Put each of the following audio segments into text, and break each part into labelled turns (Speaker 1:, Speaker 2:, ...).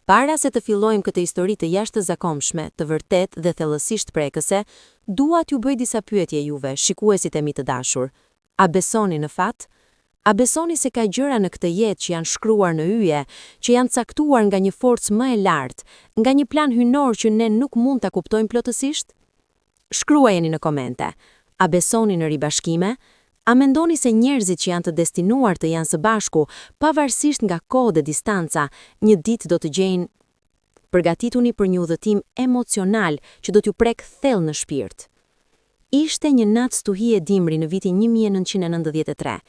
Speaker 1: Para se të fillojmë këtë histori të jashtëzakonshme, të vërtet dhe thellësisht prekëse, dua t'ju bëj disa pyetje juve, shikuesit e mi të dashur. A besoni në fat? A besoni se ka gjëra në këtë jetë që janë shkruar në yje, që janë caktuar nga një forcë më e lartë, nga një plan hynor që ne nuk mund ta kuptojmë plotësisht? Shkruajeni në komente. A besoni në ribashkime? A mendoni se njerëzit që janë të destinuar të janë së bashku, pavarësisht nga kohë dhe distanca, një ditë do të gjejnë? Përgatituni për një udhëtim emocional që do t'ju prek thellë në shpirt. Ishte një natë stuhie dimri në vitin 1993.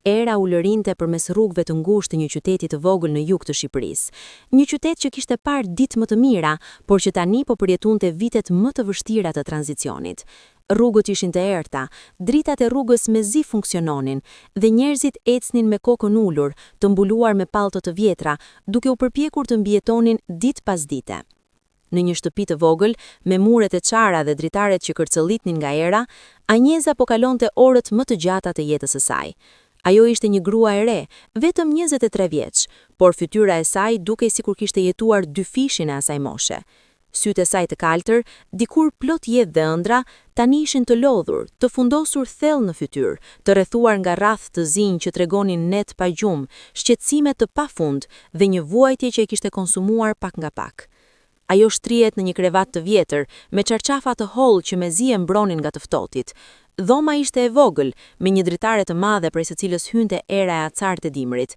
Speaker 1: Era u lërinte përmes rrugëve të ngushtë të një qyteti të vogël në jug të Shqipërisë. Një qytet që kishte parë ditë më të mira, por që tani po përjetonte vitet më të vështira të tranzicionit. Rrugët ishin të errta, dritat e rrugës mezi funksiononin dhe njerëzit ecnin me kokën ulur, të mbuluar me pallto të vjetra, duke u përpjekur të mbijetonin ditë pas dite. Në një shtëpi të vogël, me muret e çara dhe dritaret që kërcëllitnin nga era, Anjeza po kalonte orët më të gjata të jetës së saj. Ajo ishte një grua e re, vetëm 23 vjeç, por fytyra e saj dukej sikur kishte jetuar 2 fishin e asaj moshe. Sytë e saj të kaltër, dikur plot jetë dhe ëndra, tani ishin të lodhur, të fundosur thellë në fytyrë, të rrethuar nga rrath të zinj që tregonin net pa gjumë, shqetësime të pafund dhe një vuajtje që e kishte konsumuar pak nga pak. Ajo shtrihet në një krevat të vjetër, me çarçafa të hollë që mezi e mbronin nga të ftohtit. Dhoma ishte e vogël, me një dritare të madhe prej së cilës hynte era e acartë e dimrit.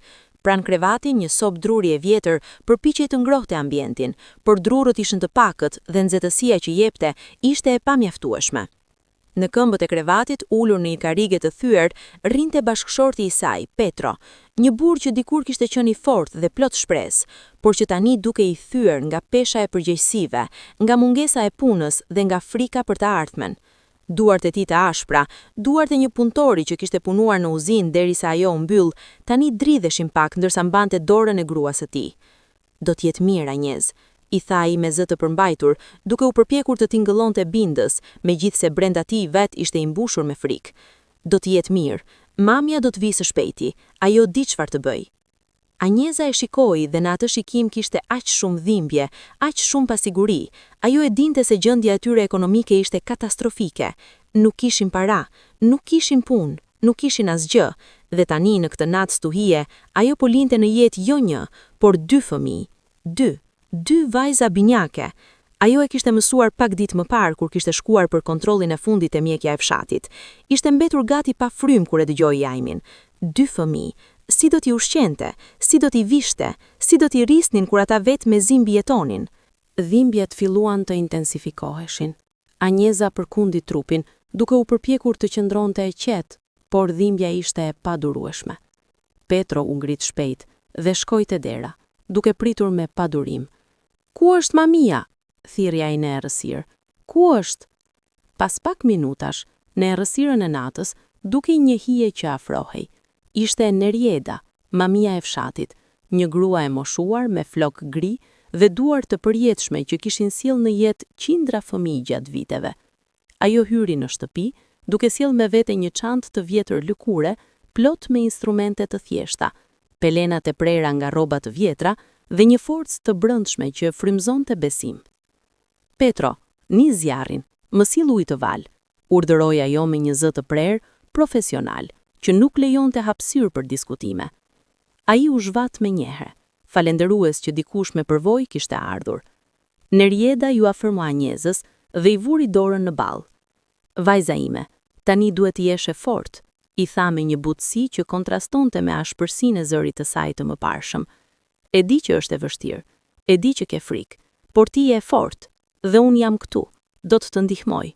Speaker 1: Pranë krevatit, një sopë druri e vjetër përpiqej të ngrohte ambientin, por drurët ishin të pakët dhe nxehtësia që jepte ishte e pamjaftueshme. Në këmbët e krevatit, ulur në një karrige të thyer, rrinte bashkëshorti i saj, Petro, një burr që dikur kishte qenë i fortë dhe plot shpresë, por që tani duke i thyer nga pesha e përgjegjësive, nga mungesa e punës dhe nga frika për të ardhmen. Duart e tij të ashpra, duart e një punëtori që kishte punuar në uzinë derisa ajo u mbyll, tani dridheshin pak ndërsa mbante dorën e gruas së tij. Do të jetë mirë, Anjez, i tha ai me zë të përmbajtur, duke u përpjekur të tingëllonte bindës, megjithse brenda tij vet ishte i mbushur me frikë. Do të jetë mirë, mamja do të vijë së shpejti, ajo di çfarë të bëj. Anjeza e shikoi dhe në atë shikim kishte aq shumë dhimbje, aq shumë pasiguri. Ajo e dinte se gjendja e tyre ekonomike ishte katastrofike. Nuk kishin para, nuk kishin punë, nuk kishin asgjë, dhe tani në këtë natë stuhie, ajo po linte në jetë jo një, por 2 fëmijë. 2 vajza binjake. Ajo e kishte mësuar pak ditë më parë kur kishte shkuar për kontrollin e fundit te mjekja e fshatit. Ishte mbetur gati pa frym kur e dëgjoi Ajmin. 2 fëmijë. Si do t'i ushqente, si do t'i vishte, si do t'i rrisnin kur ata vetë me zi mbijetonin. Dhimbjet filluan të intensifikoheshin. Anjeza përkundi trupin, duke u përpjekur të qëndronte e qetë, por dhimbja ishte e padurueshme. Petro u ngrit shpejt dhe shkoi te dera, duke pritur me padurim. "Ku është mamia?" thirrja ai në errësirë. "Ku është?" Pas pak minutash, në errësirën e natës, dukej një hije që afrohej. Ishte Nerieda, mamia e fshatit, një grua e moshuar me flok gri dhe duar të përjetshme që kishin sjellë në jetë qindra fëmijë gjatë viteve. Ajo hyri në shtëpi, duke sjellë me vete një çantë të vjetër lëkure, plot me instrumente të thjeshta, pelenat e prera nga rroba të vjetra dhe një forcë të brendshme që frymëzonte besim. "Petro, nis zjarrin, më sill ujë të val", urdhëroi ajo me një zë të prerë, profesional, që nuk lejonte hapësirë për diskutime. Ai u zhvat menjëherë, falendërues që dikush me përvojë kishte ardhur. Nerieda ju afërmua Anjezës dhe i vuri dorën në ball. "Vajza ime, tani duhet të jesh e fortë", i tha me një butësi që kontrastonte me ashpërsinë e zërit të saj të mëparshëm. "E di që është e vështirë, e di që ke frikë, por ti je e fortë dhe unë jam këtu, do të ndihmoj."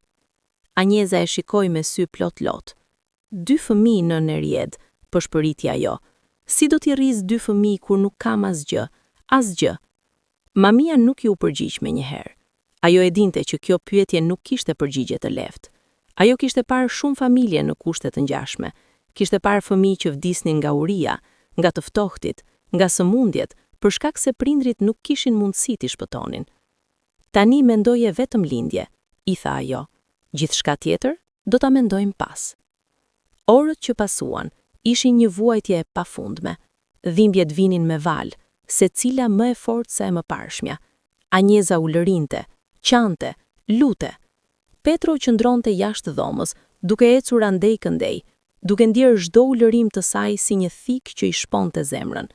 Speaker 1: Anjeza e shikoi me sy plot lot. 2 fëmijë në Neried, përshpëriti ajo. "Si do t'i rris 2 fëmijë kur nuk kam asgjë, asgjë?" Mamia nuk ju përgjigj menjëherë. Ajo e dinte që kjo pyetje nuk kishte përgjigje të lehtë. Ajo kishte parë shumë familje në kushte të ngjashme. Kishte parë fëmijë që vdisnin nga uria, nga të ftohtit, nga sëmundjet, për shkak se prindrit nuk kishin mundësi t'i shpëtonin. "Tani mendoje vetëm lindje", i tha ajo. "Gjithçka tjetër do ta mendojmë pas." Orët që pasuan ishin një vuajtje e pafundme. Dhimbjet vinin me val, secila më e fortë se e mëparshmja. Anjeza u lërinte, qante, lute. Petro qëndronte jashtë dhomës, duke ecur andej këndej, duke ndjerë çdo ulërim të saj si një thik që i shponte zemrën.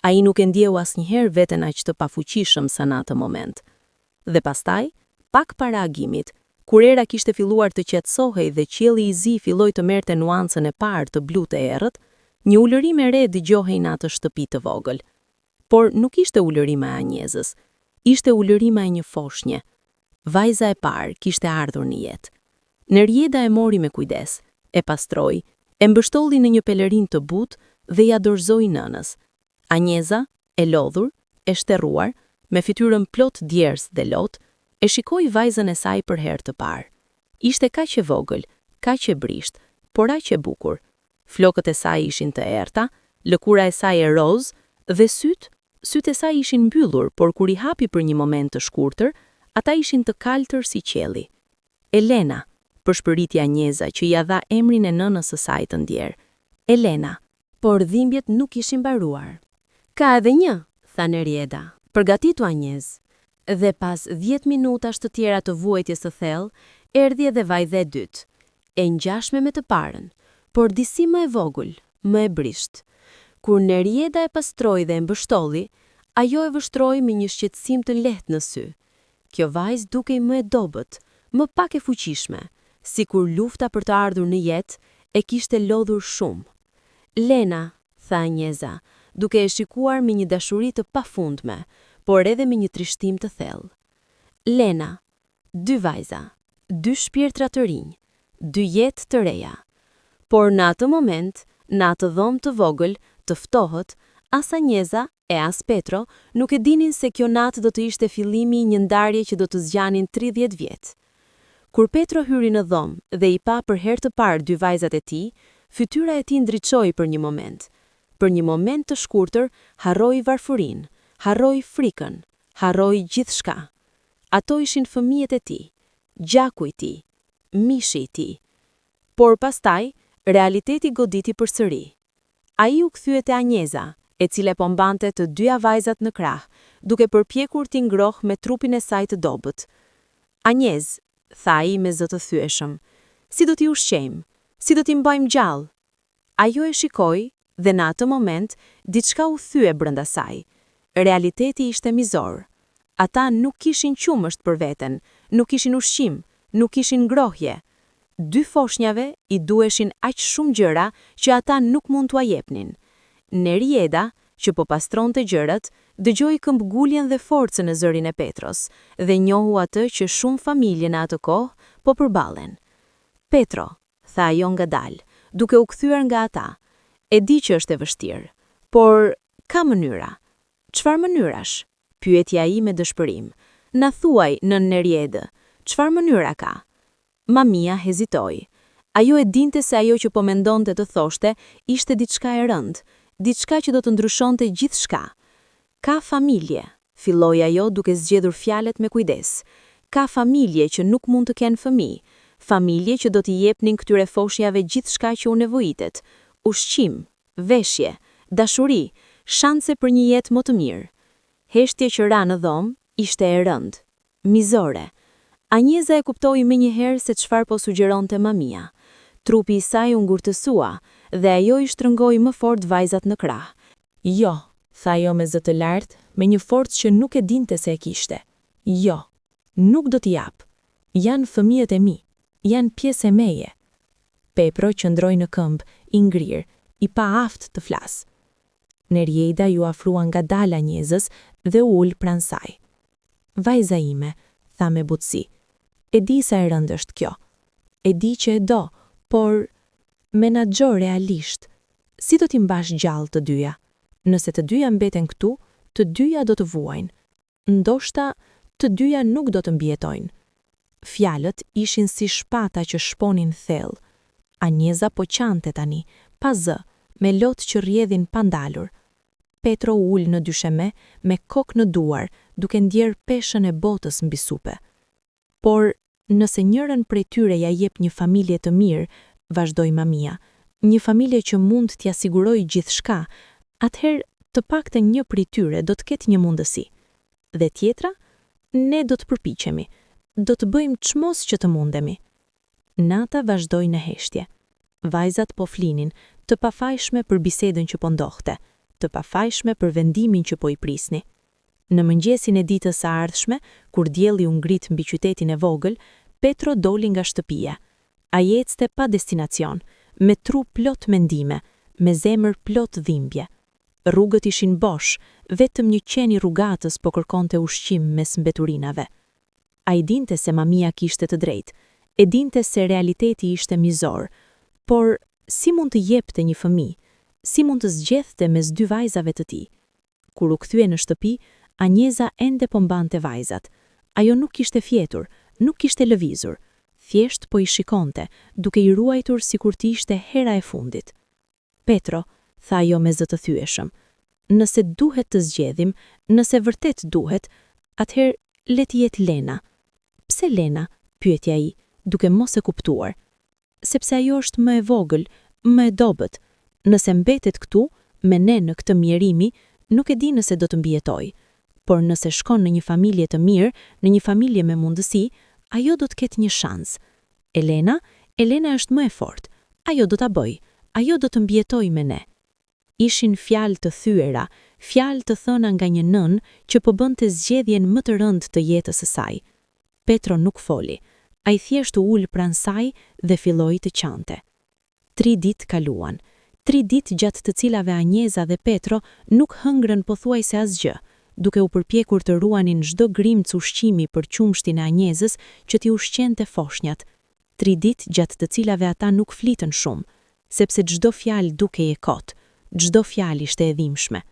Speaker 1: Ai nuk e ndjeu asnjëherë veten aq të pafuqishëm sa në atë moment. Dhe pastaj, pak para agimit, kur era kishte filluar të qetësohej dhe qielli i zi filloi të merrte nuancën e parë të blu të errët, një ulërim e re dëgjohej në atë shtëpi të vogël. Por nuk ishte ulërima e Anjezës, ishte ulërima e një foshnje. Vajza e parë kishte ardhur në jetë. Nerieda e mori me kujdes, e pastroi, e mbështolli në një pelerin të butë dhe ja dorëzoi nënës. Anjeza, e lodhur, e shterruar, me fytyrën plot djers dhe lot, e shikoi vajzën e saj për herë të parë. Ishte kaq e vogël, kaq e brisht, por aq e bukur. Flokët e saj ishin të errta, lëkura e saj e roz dhe sytë e saj ishin mbyllur, por kur i hapi për një moment të shkurtër, ata ishin të kaltër si qielli. Elena, përshpëriti Anjeza që ia dha emrin e nënës së saj të ndjer. Elena, por dhimbjet nuk ishin mbaruar. Ka edhe një, tha Nerieda. Përgatitu Anjez. Dhe pas 10 minutash të tjera të vuajtjes së thellë, erdhi edhe vajza e dytë, e ngjashme me të parën, por disi më e vogël, më e brisht. Kur Nerieda e pastroi dhe e mbështolli, ajo e vështroi me një shqetësim të lehtë në sy. Kjo vajzë dukej më e dobët, më pak e fuqishme, sikur lufta për të ardhur në jetë e kishte lodhur shumë. Lena, tha Anjeza, duke e shikuar me një dashuri të pafundme, por edhe me një trishtim të thellë. Lena, 2 vajza, 2 shpirtra të rinj, 2 jetë të reja. Por në atë moment, në atë dhomë të vogël, të ftohët, as Anjeza e as Petro nuk e dinin se kjo natë do të ishte fillimi i një ndarje që do të zgjanin 30 vjet. Kur Petro hyri në dhomë dhe i pa për herë të parë 2 vajzat e tij, fytyra e tij ndriçoi për një moment. Për një moment të shkurtër, harroi varfërinë, harroi frikën, harroi gjithçka. Ato ishin fëmijët e tij, gjaku i tij, mishi i tij. Por pastaj, realiteti goditi përsëri. Ai u kthye te Anjeza, e cila po mbante të 2 vajzat në krah, duke përpjekur t'i ngrohë me trupin e saj të dobët. Anjez, tha ai me zë të thyeshëm, si do t'i ushqejmë, si do t'i mbajmë gjallë? Ajo e shikoi dhe në atë moment diçka u thye brenda saj. Realiteti ishte mizor. Ata nuk kishin qumësht për veten, nuk kishin ushqim, nuk kishin ngrohje. 2 foshnjave i duheshin aq shumë gjëra që ata nuk mund t'ua jepnin. Nerieda, që po pastronte gjërat, dëgjoi këmbguljen dhe forcën në zërin e Petros dhe njohu atë që shumë familje në atë kohë po përballen. Petro, tha ajo ngadalë, duke u kthyer nga ata. E di që është e vështirë, por ka mënyra. Çfarë mënyrash? Pyeti ai me dëshpërim. Na thuaj, nën Neriedë, çfarë mënyra ka? Mamia hezitoi. Ajo e dinte se ajo që po mendonte të thoshte ishte diçka e rëndë, diçka që do të ndryshonte gjithçka. Ka familje, filloi ajo duke zgjedhur fjalët me kujdes. Ka familje që nuk mund të kenë fëmijë, familje që do t'i jepnin këtyre foshnjave gjithçka që u nevojitet. Ushqim, veshje, dashuri, shanse për një jetë më të mirë. Heshtje që ra në dhomë ishte e rëndë, mizore. Anjeza e kuptoi menjëherë se çfarë po sugjeronte mamia. Trupi i saj u ngurtësua dhe ajo i shtrëngoi më fort vajzat në krah. Jo, tha ajo me zë të lartë, me një forcë që nuk e dinte se e kishte. Jo, nuk do t'i jap. Janë fëmijët e mi, janë pjesë e meje. Petro qëndroi në këmbë, i ngrirë, i pa aftë të flasë. Nerieda ju afrua ngadalë Anjezës dhe u ul pranë saj. Vajza ime, tha me butësi, e di sa e rëndë është kjo. E di që e do, por menaxho realisht. Si do t'i mbash gjallë të dyja? Nëse të dyja mbeten këtu, të dyja do të vuajnë. Ndoshta, të dyja nuk do të mbijetojnë. Fjalët ishin si shpata që shponin thellë. Anjeza po qante tani, pa zë, me lotë që rjedhin pandalur. Petro ul në dysheme, me kokë në duar, duke ndjerë peshën e botës mbi supe. Por, nëse njërën prej tyre ja jep një familje të mirë, vazhdoi mamia, një familje që mund t'ia sigurojë gjithçka, atëherë të paktën një prej tyre do të ketë një mundësi. Dhe tjetra, ne do të përpiqemi, do të bëjmë çmos që të mundemi. Nata vazhdoi në heshtje. Vajzat po flinin, të pafajshme për bisedën që po ndodhte, të pafajshme për vendimin që po i prisni. Në mëngjesin e ditës së ardhshme, kur dielli u ngrit mbi qytetin e vogël, Petro doli nga shtëpia. Ai ecte pa destinacion, me tru plot mendime, me zemër plot dhimbje. Rrugët ishin bosh, vetëm një qeni rrugatës po kërkonte ushqim mes mbeturinave. Ai dinte se mamia kishte të drejtë, e dinte se realiteti ishte mizor, por si mund të jepte një fëmijë, si mund të zgjedhte mes dy vajzave të tij? Kur u kthye në shtëpi, Anjeza ende po mbante vajzat. Ajo nuk kishte fjetur, nuk kishte lëvizur, thjesht po i shikonte, duke i ruajtur sikur të ishte hera e fundit. Petro, tha ajo me zë të thyeshëm, nëse duhet të zgjedhim, nëse vërtet duhet, atëherë le të jetë Lena. Pse Lena? Pyeti ai, duke mos e kuptuar. Sepse ajo është më e vogël, më e dobët. Nëse mbetet këtu, me ne në këtë mjerimi, nuk e di nëse do të mbijetoj. Por nëse shkon në një familje të mirë, në një familje me mundësi, ajo do të ketë një shans. Elena është më e fortë. Ajo do ta bëj. Ajo do të mbijetoj me ne. Ishin fjalë të thyera, fjalë të thëna nga një nën që po bënte zgjedhjen më të rëndë të jetës së saj. Petro nuk foli. Ai thjesht u ul pranë saj dhe filloi të qante. 3 ditë kaluan. 3 ditë gjatë të cilave Anjeza dhe Petro nuk hëngrën pothuajse asgjë, duke u përpjekur të ruanin çdo grimc ushqimi për qumshtin e Anjezës që t'i ushqente foshnjat. 3 ditë gjatë të cilave ata nuk flitën shumë, sepse çdo fjalë dukej e kotë, çdo fjalë ishte e dhimbshme.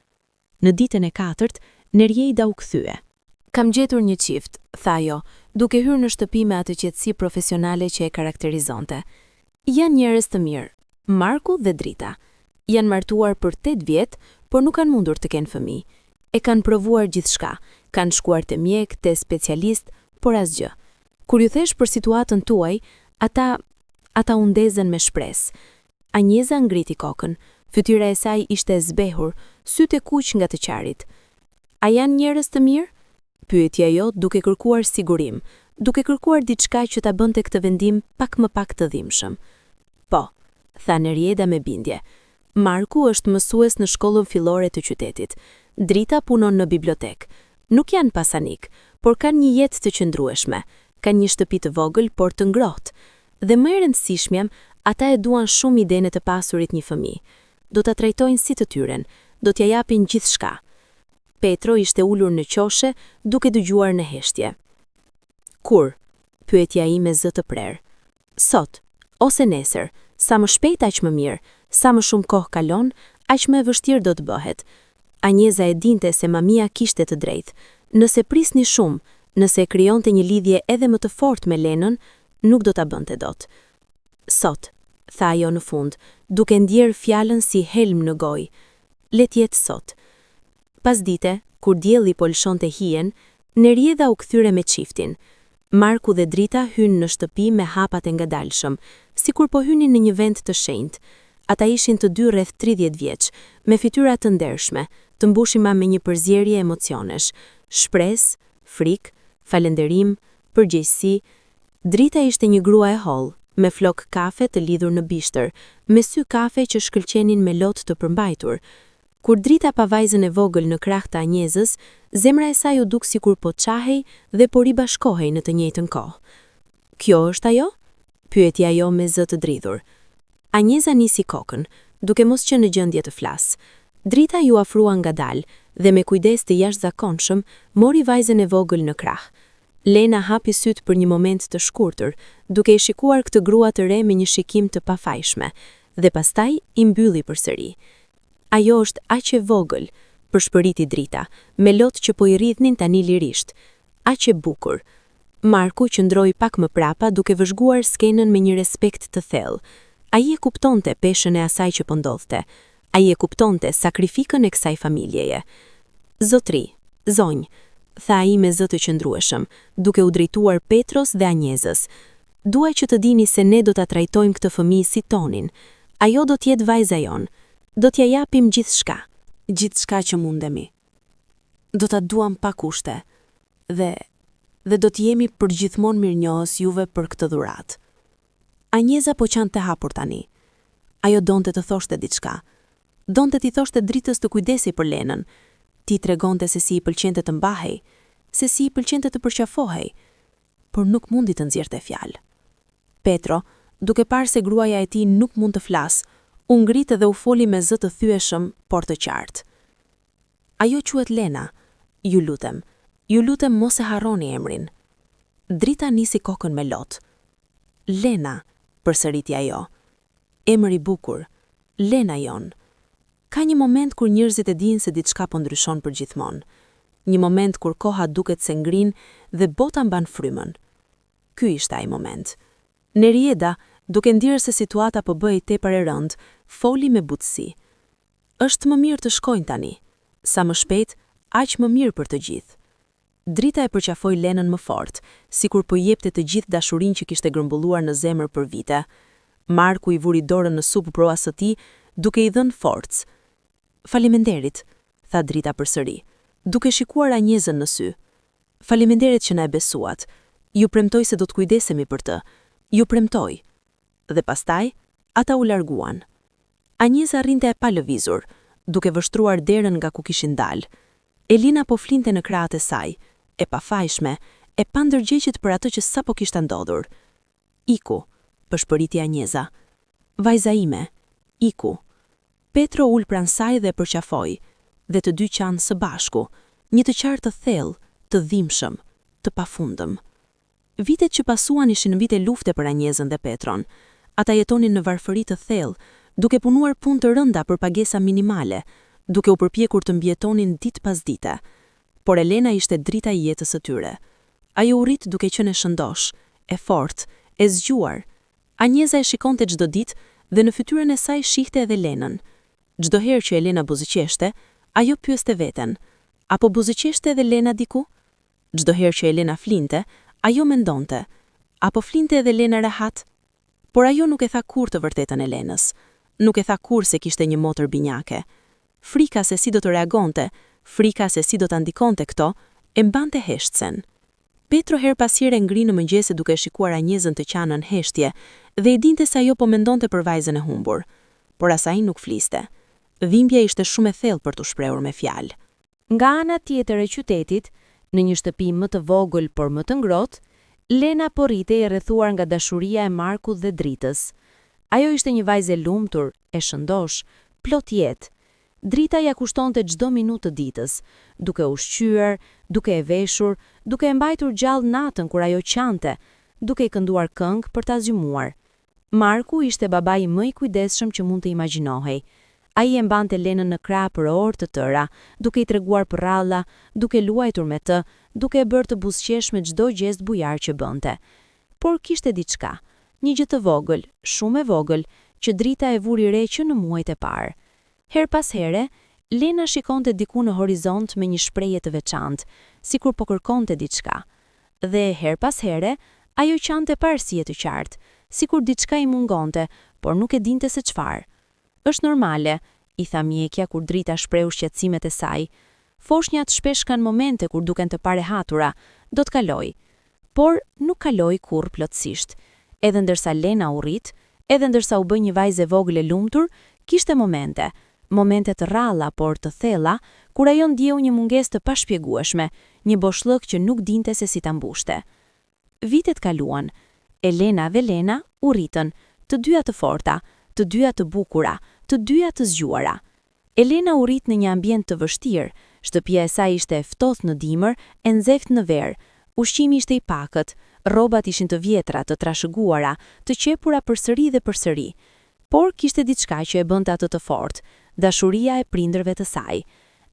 Speaker 1: Në ditën e 4, Nerjeida u kthye.
Speaker 2: Kam gjetur një qift, tha ajo, duke hyrë në shtëpi me atë qetësi profesionale që e karakterizonte. Janë njerëz të mirë, Marku dhe Drita. Janë martuar për 8 vjet, por nuk kanë mundur të kenë fëmijë. E kanë provuar gjithçka, kanë shkuar te mjek, te specialist, por asgjë. Kur ju thesh për situatën tuaj, ata u ndezën me shpresë. Anjeza ngriti kokën, fytyra e saj ishte e zbehur, sytë e kuq nga të qarit. A janë njerëz të mirë? Pyeti ajo duke kërkuar sigurim, duke kërkuar diçka që ta bënte këtë vendim pak më pak të dhimbshëm. Po, tha Nerjeda me bindje. Marku është mësues në shkollën fillore të qytetit. Drita punon në bibliotek. Nuk janë pasanik, por kanë një jetë të qëndrueshme. Kanë një shtëpi të vogël, por të ngrohtë. Dhe më e rëndësishmja, ata e duan shumë idenë të pasurit një fëmijë. Do ta trajtojnë si të tyren, do t'ja japin gjithçka. Petro ishte ulur në qoshe, duke dëgjuar në heshtje. Kur? Pyeti ai me zë të prerë. Sot, ose nesër, sa më shpejt aq më mirë, sa më shumë kohë kalon, aq më e vështirë do të bëhet. Anjeza e dinte se mamia kishte të drejtë. Nëse prisni shumë, nëse krijonte një lidhje edhe më të fortë me Lenën, nuk do ta bënte dot. Sot, tha ajo në fund, duke ndjerë fjalën si helm në gojë. Le të jetë sot. Pasdite, kur dielli po lshonte hijen, Nerjeda u kthyre me çiftin. Marku dhe Drita hynë në shtëpi me hapat e ngadalshëm, sikur po hynin në një vend të shenjtë. Ata ishin të dy rreth 30 vjeç, me fytyra të ndershme, të mbushima me një përzierje emocionesh, shpresë, frikë, falënderim, përgjegjësi. Drita ishte një grua e hollë, me flok kafe të lidhur në bishtër, me sy kafe që shkëlqenin me lot të përmbajtur. Kur Drita pa vajzën e vogël në krah të Anjezës, zemra e saj u duk sikur po çahej dhe po ribashkohej në të njëjtën kohë. Kjo është ajo? Pyeti ajo me zë të dridhur. Anjeza nisi kokën, duke mos qenë në gjendje të flasë. Drita ju afrua ngadalë dhe me kujdes të jashtëzakonshëm mori vajzën e vogël në krah. Lena hapi syt për një moment të shkurtër, duke i shikuar këtë grua të re me një shikim të pafajshme, dhe pastaj i mbylli përsëri. Ajo është aq e vogël, përshpëriti Drita, me lot që po i rridhnin tani lirisht. Aq e bukur. Marku qëndroi pak më prapa duke vëzhguar skenën me një respekt të thellë. Ai e kuptonte peshën e asaj që po ndodhte. Ai e kuptonte sakrifikën e kësaj familjeje. Zotri, zonjë, tha ai me zë të qëndrueshëm, duke u drejtuar Petros dhe Anjezës. Dua që të dini se ne do ta trajtojmë këtë fëmijë si tonin. Ajo do të jetë vajza jon. Do t'ja japim gjithçka. gjithçka që mundemi. Do ta duam pa kushte dhe do të jemi përgjithmonë mirënjohës juve për këtë dhuratë. Anjeza po qante hapur tani. Ajo donte të thoshte diçka. Donte t'i thoshte Dritës të kujdesi për Lenën. Ti tregonte se si i pëlqente të mbahej, se si i pëlqente të përqafohej, por nuk mundi të nxjerrte fjalë. Petro, duke parë se gruaja e tij nuk mund të flasë, u ngrit dhe u foli me zë të thyeshëm, por të qartë. Ajo quhet Lena. Ju lutem mos e harroni emrin. Drita nisi kokën me lot. Lena, përsëriti ajo. Emër i bukur, Lena jon. Ka një moment kur njerëzit e dinë se diçka po ndryshon përgjithmonë. Një moment kur koha duket se ngrin dhe bota mban frymën. Ky ishte ai moment. Nerieda, duke ndjerë se situata po bëhej tepër e rëndë, foli me butësi. Është më mirë të shkojnë tani. Sa më shpejt, aq më mirë për të gjithë. Drita e përqafoi Lenën më fort, sikur po jepte të gjithë dashurinë që kishte grëmbulluar në zemër për vite. Marku i vuri dorën në supë proas së tij, duke i dhënë forcë. Faleminderit, tha Drita përsëri, duke shikuar Anjezën në sy. Faleminderit që na e besuat. Ju premtoj se do të kujdesemi për të. Ju premtoj. Dhe pastaj, ata u larguan. Anjeza rrinte e pa lëvizur, duke vështruar derën nga ku kishin dalë. Elina po flinte në krahët e saj, e pafajshme, e pa ndërgjegjit për atë që sapo kishte ndodhur. Iku, përshpëriti Anjeza. Vajza ime, iku. Petro ul pranë saj dhe përqafoi, dhe të dy qanë së bashku, një të qartë të thellë, të dhimbshëm, të pafundëm. Vitet që pasuan ishin vite lufte për Anjezën dhe Petron. Ata jetonin në varfëri të thellë, duke punuar punë të rënda për pagesa minimale, duke u përpjekur të mbjetonin ditë pas dite. Por Elena ishte drita i jetës së tyre. Ajo u rit duke qenë e shëndosh, e fortë, e zgjuar. Anjeza e shikonte çdo ditë dhe në fytyrën e saj shihte edhe Lenën. Çdo herë që Elena buzëqeshte, ajo pyeste veten, apo buzëqeshte edhe Lena diku? Çdo herë që Elena flinte, ajo mendonte, apo flinte edhe Lena rehat? Por ajo nuk e tha kur të vërtetën Elenës. Nuk e tha kur se kishte një motër binjake. Frika se si do të reagonte, frika se si do të ndikonte këto, e mbante heshtsen. Petro her pas here ngri në mëngjese duke shikuar Anjezën të qanën heshtje dhe i dinte se ajo po mendonte për vajzën e humbur. Por asaj nuk fliste. Dhimbja ishte shumë e thellë për t'u shprehur me fjalë.
Speaker 1: Nga ana tjetër e qytetit, në një shtëpi më të vogël por më të ngrohtë, Lena po rritej e rrethuar nga dashuria e Markut dhe Dritës. Ajo ishte një vajzë e lumtur, e shëndosh, plot jetë. Drita ja kushtonte çdo minutë të ditës, duke ushqyer, duke e veshur, duke e mbajtur gjallë natën kur ajo qante, duke i kënduar këngë për ta zgjumuar. Marku ishte babai më i kujdesshëm që mund të imagjinohej. Ai e mbante Lenën në krah për orë të tëra, duke i treguar përralla, duke luajtur me të, duke e bërë të buzëqeshme çdo gest bujar që bënte. Por kishte diçka, një gjë të vogël, shumë e vogël, që Drita e vuri re që në muajt e parë. Her pas here, Lena shikonte diku në horizont me një shprehje të veçantë, sikur po kërkonte diçka. Dhe her pas here, ajo qante pa arsye të qartë, sikur diçka i mungonte, por nuk e dinte se çfarë. Është normale, i tha mjekja kur Drita shprehu shqetësimet e saj. Foshnjat shpesh kanë momente kur duken të parehatura, do të kaloj. Por nuk kaloi kurrë plotësisht. Edhe ndërsa Lena u rrit, edhe ndërsa u bë një vajzë e vogël e lumtur, kishte momente të rralla por të thella, kur ajo ndjeu një mungesë të pashpjegueshme, një boshllëk që nuk dinte se si ta mbushte. Vitet kaluan. Elena dhe Lena u rritën, të dyja të forta, të dyja të bukura, të dyja të zgjuara. Elena u rrit në një ambient të vështirë, shtëpia e saj ishte e ftohtë në dimër, e nxehtë në verë, ushqimi ishte i pakët, rrobat ishin të vjetra, të trashëguara, të qepura përsëri dhe përsëri. Por kishte diçka që e bënte atë të fortë, dashuria e prindërve të saj.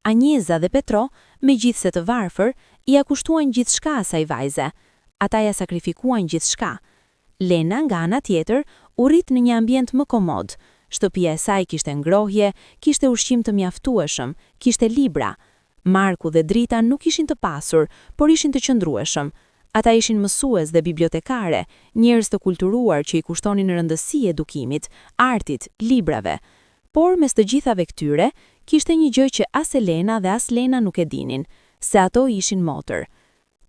Speaker 1: Anjeza dhe Petro, megjithse të varfër, ia kushtuan gjithçka asaj vajze. Ata ja sakrifikuan gjithçka. Lena, nga ana tjetër, u rrit në një ambient më komod. Shtëpia e saj kishte ngrohje, kishte ushqim të mjaftueshëm, kishte libra. Marku dhe Drita nuk ishin të pasur, por ishin të qëndrueshëm. Ata ishin mësues dhe bibliotekare, njerëz të kulturuar që i kushtonin rëndësi edukimit, artit, librave. Por mes të gjithave këtyre,
Speaker 2: kishte një gjë që as Elena dhe as Lena nuk e dinin, se ato ishin motër.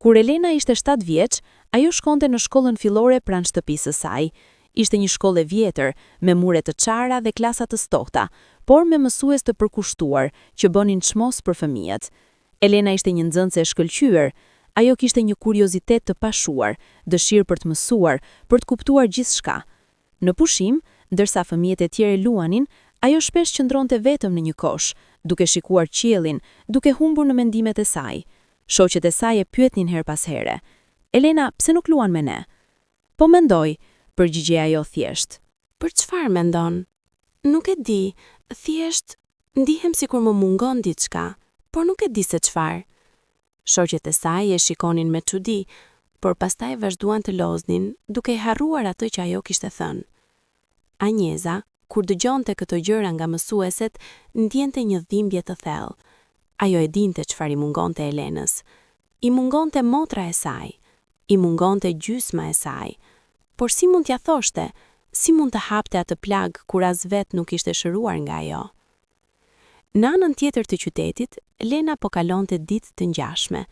Speaker 2: Kur Elena ishte 7 vjeç, ajo shkonte në shkollën fillore pranë shtëpisë së saj. Ishte një shkollë e vjetër, me mure të çara dhe klasa të stohta, por me mësues të përkushtuar, që bënin çmos për fëmijët. Elena ishte një nxënëse e shkëlqyer. Ajo kishte një kuriozitet të pashuar, dëshirë për të mësuar, për të kuptuar gjithçka. Në pushim, ndërsa fëmijët e tjerë luanin, ajo shpesh qëndronte vetëm në një kosh, duke shikuar qiellin, duke humbur në mendimet e saj. Shoqet e saj e pyetnin her pas here: "Elena, pse nuk luan me ne?" "Po mendoj," përgjigjej ajo thjesht.
Speaker 1: "Për çfarë mendon?" "Nuk e di, thjesht ndihem sikur më mungon diçka, por nuk e di se çfarë." Shoqet e saj e shikonin me çudi, por pastaj vazhduan të loznin, duke harruar atë që ajo kishte thënë. Anjeza, kur dëgjonte këto gjëra nga mësueset, ndjente një dhimbje të thellë. Ajo e dinte çfarë i mungonte Elenës. I mungonte motra e saj, i mungonte gjysma e saj. Por si mund t'ja thoshte, si mund të hapte atë plag kur as vet nuk ishte shëruar nga ajo? Në anën tjetër të qytetit, Lena po kalonte ditë të ngjashme.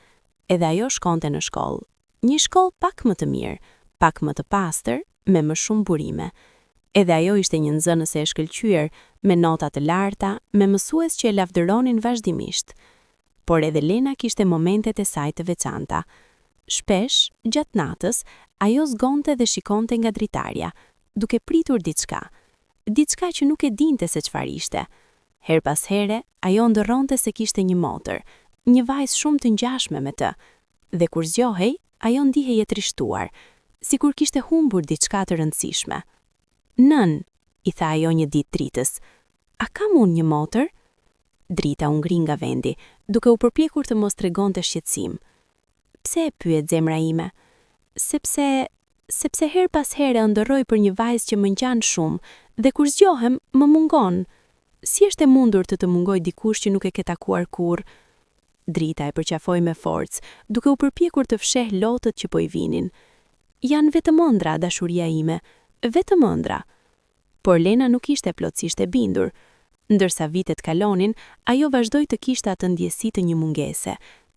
Speaker 1: Edhe ajo shkonte në shkollë. Një shkollë pak më të mirë, pak më të pastër, me më shumë burime. Edhe ajo ishte një nxënëse e shkëlqyer, me nota të larta, me mësues që e lavdëronin vazhdimisht. Por edhe Lena kishte momentet e saj të veçanta. Shpesh, gjatë natës, ajo zgonte dhe shikonte nga dritarja, duke pritur diçka që nuk e dinte se çfarë ishte. Her pas here, ajo ndërronte se kishte një motër, një vajzë shumë të ngjashme me të, dhe kur zgjohej, ajo ndihej e trishtuar, sikur kishte humbur diçka të rëndësishme. "Nën," i tha ajo një ditë dritës, "a kam unë një motër?" Drita u ngri nga vendi, duke u përpjekur të mos tregonte shqetësim. "Pse e pyet zemra ime?" Sepse her pas here ndërroj për një vajzë që më ngjan shumë, dhe kur zgjohem, më mungon. Si është e mundur të mungoj dikush që nuk e ke takuar kurrë?" Drita e përqafoi me forcë, duke u përpjekur të fsheh lotët që po i vinin. "Janë vetëm ëndra, dashuria ime, vetëm ëndra." Por Lena nuk ishte plotësisht e bindur. Ndërsa vitet kalonin, ajo vazhdoi të kishte atë ndjesi të një mungese,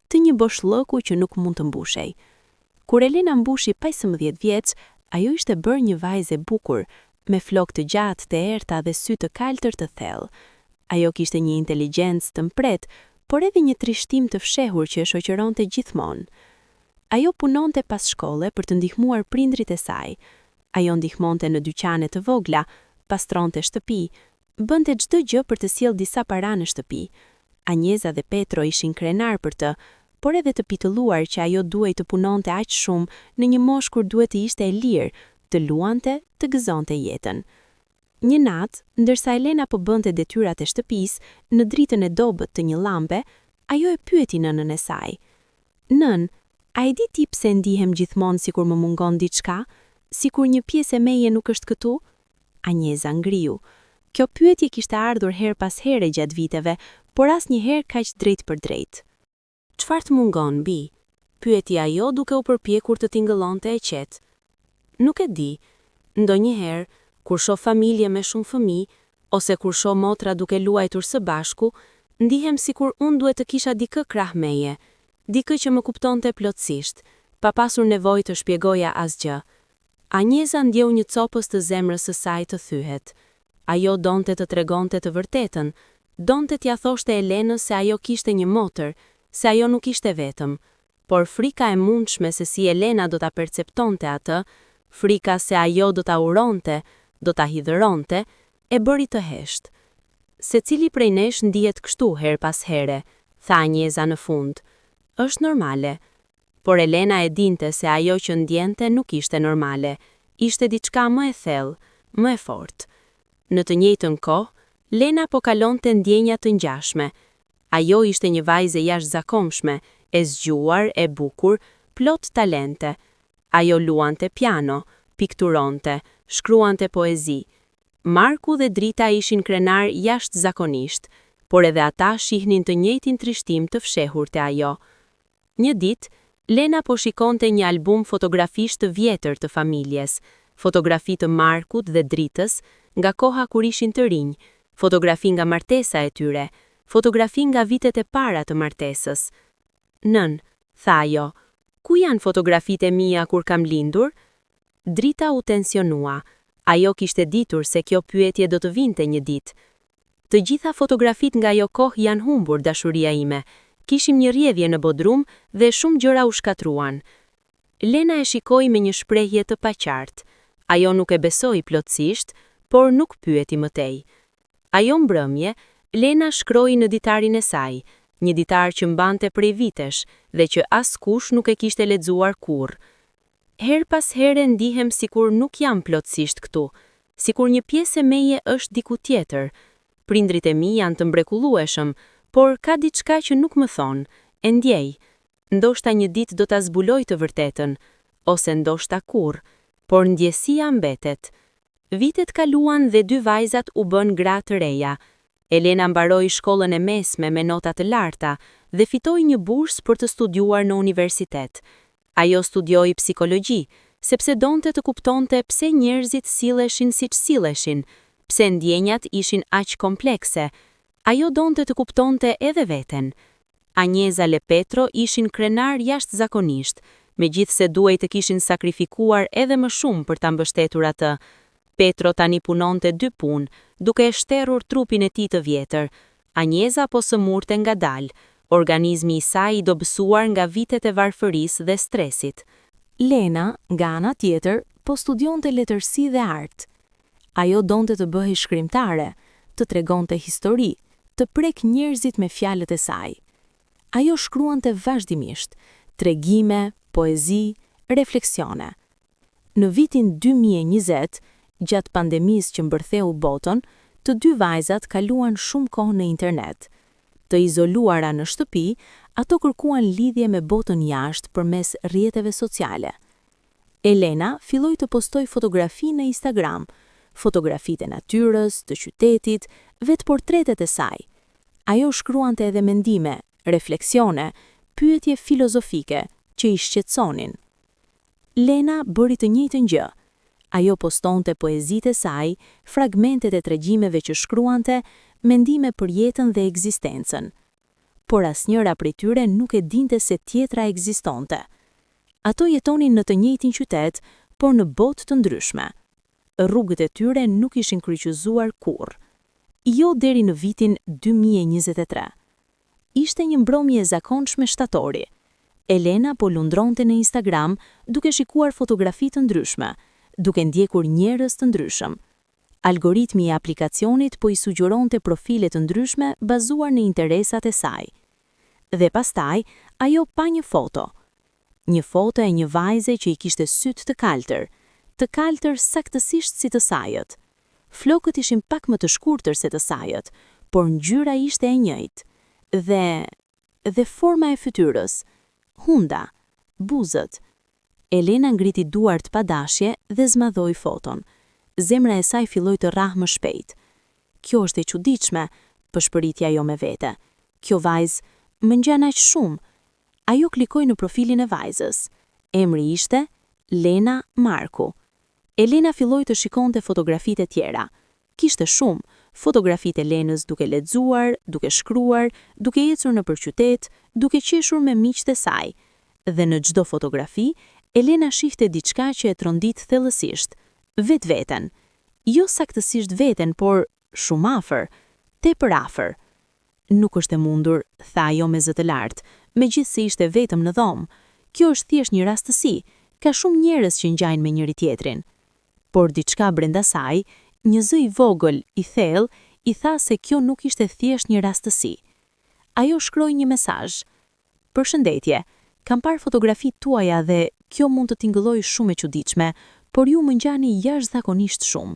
Speaker 1: të një boshllëku që nuk mund të mbushej. Kur Elena mbushi 15 vjeç, ajo ishte bërë një vajzë e bukur, me flokë të gjatë, të errta dhe sy të kaltër të thellë. Ajo kishte një inteligjencë të mpret, por edhe një trishtim të fshehur që e shoqëronte gjithmonë. Ajo punonte pas shkolle për të ndihmuar prindrit e saj. Ajo ndihmonte në dyqane të vogla, pastronte shtëpi, bënte çdo gjë për të sjellë disa para në shtëpi. Anjeza dhe Petro ishin krenar për të, por edhe të pitulluar që ajo duhej të punonte aq shumë në një moshë kur duhet të ishte e lirë, të luante, të gëzonte jetën. Një natë, ndërsa Elena po bënte detyrat e shtëpisë, në dritën e dobët të një llampe, ajo e pyeti nënën e saj: "Nën, a e di ti pse ndihem gjithmonë sikur më mungon diçka, sikur një pjesë e meje nuk është këtu?" Anjeza ngriu. Kjo pyetje kishte ardhur her pas here gjatë viteve, por asnjëherë kaq drejt për drejt. "Çfarë të mungon, bi?" pyeti ajo duke u përpjekur të tingëllonte e qetë. "Nuk e di. Ndonjëherë, kur shoh familje me shumë fëmijë, ose kur shoh motra duke luajtur së bashku, ndihem sikur unë duhet të kisha dikë krah meje, dikë që më kuptonte plotësisht, pa pasur nevojë të shpjegoja asgjë." Anjeza ndjeu një copës të zemrës së saj të thyhet. Ajo donte të tregonte të vërtetën, donte t'ja thoshte Elenës se ajo kishte një motër, se ajo nuk ishte vetëm, por frika e mundshme se si Elena do ta perceptonte atë, frika se ajo do ta uronte, do ta hidhëronte, e bëri të heshtë. "Secili prej nesh ndihet kështu her pas here," tha Anjeza në fund. "Është normale." Por Elena e dinte se ajo që ndjente nuk ishte normale, ishte diçka më e thellë, më e fortë. Në të njëjtën kohë, Lena po kalonte ndjenja të ngjashme. Ajo ishte një vajzë e jashtëzakonshme, e zgjuar, e bukur, plot talente. Ajo luante piano, pikturonte, shkruante poezi. Marku dhe Drita ishin krenar jashtëzakonisht, por edhe ata shihnin të njëjtin trishtim të fshehur te ajo. Një ditë, Lena po shikonte një album fotografish të vjetër të familjes, fotografi të Markut dhe Dritës, nga koha kur ishin të rinj, fotografi nga martesa e tyre, fotografi nga vitet e para të martesës. Nën, tha ajo, ku janë fotografitë e mia kur kam lindur? Drita u tensionua. Ajo kishte ditur se kjo pyetje do të vinte një ditë. Të gjitha fotografitë nga ajo kohë janë humbur, dashuria ime. Kishim një rrjedhje në bodrum dhe shumë gjëra u shkatruan. Lena e shikoi me një shprehje të paqartë. Ajo nuk e besoi plotësisht, por nuk pyeti më tej. Ajo mbrëmje, Lena shkroi në ditarin e saj, një ditar që mbante prej vitesh dhe që askush nuk e kishte lexuar kurrë. Her pas here ndihem sikur nuk jam plotësisht këtu, sikur një pjesë e meje është diku tjetër. Prindrit e mi janë të mrekullueshëm, por ka diçka që nuk më thon, e ndjej. Ndoshta një ditë do ta zbuloj të vërtetën, ose ndoshta kurrë, por ndjesia mbetet. Vitet kaluan dhe dy vajzat u bën gra të reja. Elena mbaroi shkollën e mesme me nota të larta dhe fitoi një bursë për të studiuar në universitet. Ajo studioi psikologji, sepse donte të kuptonte pse njerëzit silleshin siç silleshin, pse ndjenjat ishin aq komplekse. Ajo donte të kuptonte edhe veten. Agneza Le Petro ishin krenar jashtëzakonisht, megjithse duhej të kishin sakrifikuar edhe më shumë për ta mbështetur atë. Petro tani punonte dy punë, duke e shterrur trupin e tij të vjetër. Agneza po sëmurte ngadalë, organizmi i saj i dobësuar nga vitet e varfërisë dhe stresit.
Speaker 2: Lena, nga ana tjetër, po studionte letërsi dhe art. Ajo donte të bëhej shkrimtare, të tregonte histori, të prek njerëzit me fjalët e saj. Ajo shkruante vazhdimisht, tregime, poezi, refleksione. Në vitin 2020, gjatë pandemisë që mbërtheu botën, të dy vajzat kaluan shumë kohë në internet. Të izoluara në shtëpi, ato kërkuan lidhje me botën jashtë përmes rrjeteve sociale. Elena filloi të postoj fotografi në Instagram, fotografitë e natyrës, të qytetit, vetë portretet e saj. Ajo shkruante edhe mendime, refleksione, pyetje filozofike që i shqetësonin. Lena bëri të njëjtën gjë. Ajo postonte poezitë e saj, fragmentet e tregjimeve që shkruante, mendime për jetën dhe ekzistencën. Por asnjëra prej tyre nuk e dinte se tjetra ekzistonte. Ato jetonin në të njëjtin qytet, por në botë të ndryshme. Rrugët e tyre nuk ishin kryqëzuar kurrë. Jo deri në vitin 2023. Ishte një mbrëmje e zakonshme shtatori. Elena po lundronte në Instagram duke shikuar fotografi të ndryshme, duke ndjekur njerëz të ndryshëm. Algoritmi i aplikacionit po i sugjeronte profile të ndryshme bazuar në interesat e saj. Dhe pastaj, ajo pa një foto. Një foto e një vajze që i kishte syt të kaltër saktësisht si të sajët. Flokët ishin pak më të shkurtër se të sajët, por ngjyra ishte e njëjtë. Dhe forma e fytyrës, hunda, buzët. Elena ngriti duart pa dashje dhe zmadhoi foton. Zemra e saj filloi të rrahë më shpejt. Kjo është e çuditshme, pëshpëriti ajo me vete. Kjo vajzë më ngjan aq shumë. Ajo klikoi në profilin e vajzës. Emri ishte Lena Marku. Elena filloi të shikonte fotografitë e tjera. Kishte shumë, fotografitë e Lenës duke lexuar, duke shkruar, duke ecur nëpër qytet, duke qeshur me miqtë e saj. Dhe në çdo fotografi, Elena shihte diçka që e trondit thellësisht, vetveten. Jo saktësisht veten, por shumë afër, tepër afër. Nuk është e mundur, tha ajo me zë të lartë, megjithse ishte vetëm në dhomë. Kjo është thjesht një rastësi, ka shumë njerëz që ngjajnë me njëri tjetrin. Por diçka brenda saj, një zë i vogël, i thellë, i tha se kjo nuk ishte thjesht një rastësi. Ajo shkroi një mesazh. Përshëndetje, kam parë fotografitë tuaja dhe kjo mund të tingëllojë shumë e çuditshme, por ju më ngjani jashtëzakonisht shumë.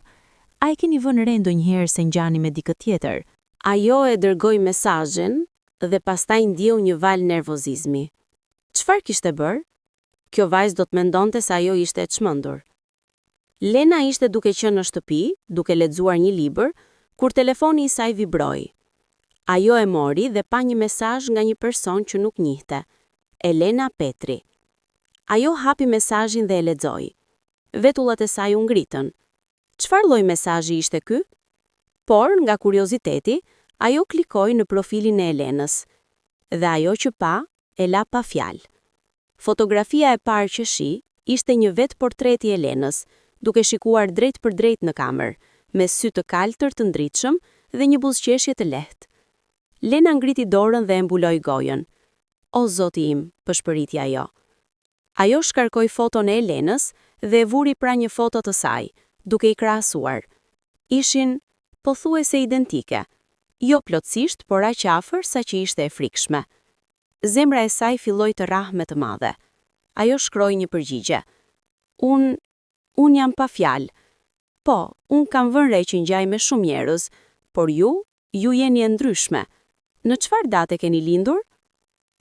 Speaker 2: A e keni vënë re ndonjëherë se ngjani me dikë tjetër?
Speaker 1: Ajo e dërgoi mesazhin dhe pastaj ndjeu një val nervozizmi. Çfarë kishte bërë? Kjo vajzë do të mendonte se ajo ishte e çmendur. Lena ishte duke qenë në shtëpi, duke lexuar një libër, kur telefoni i saj vibroi. Ajo e mori dhe pa një mesazh nga një person që nuk njihte. Elena Petri. Ajo hapi mesazhin dhe e lexoi. Vetullat e saj u ngritën. Çfarë lloj mesazhi ishte ky? Por, nga kurioziteti,
Speaker 3: Ajo klikoi në profilin e Elenës, dhe ajo që pa, e la pa fjalë. Fotografia e parë që shi, ishte një vetë portret i Elenës, duke shikuar drejt për drejt në kamer, me sy të kaltër të ndritshëm dhe një buzëqeshje të lehtë. Lena ngriti dorën dhe e mbuloi gojën. O zoti im, pëshpëriti ajo. Ajo shkarkoi foton e Elenës dhe e vuri pra një foto të saj, duke i krahasuar. Ishin pothuajse identike, jo plotësisht, por aq afër sa që ishte e frikshme. Zemra e saj filloi të rrahë me të madhe. Ajo shkroi një përgjigje. Unë jam pa fjalë. Po, unë kam vënë re që ngjaj me shumë njerëz, por ju jeni e ndryshme. Në çfarë date keni lindur?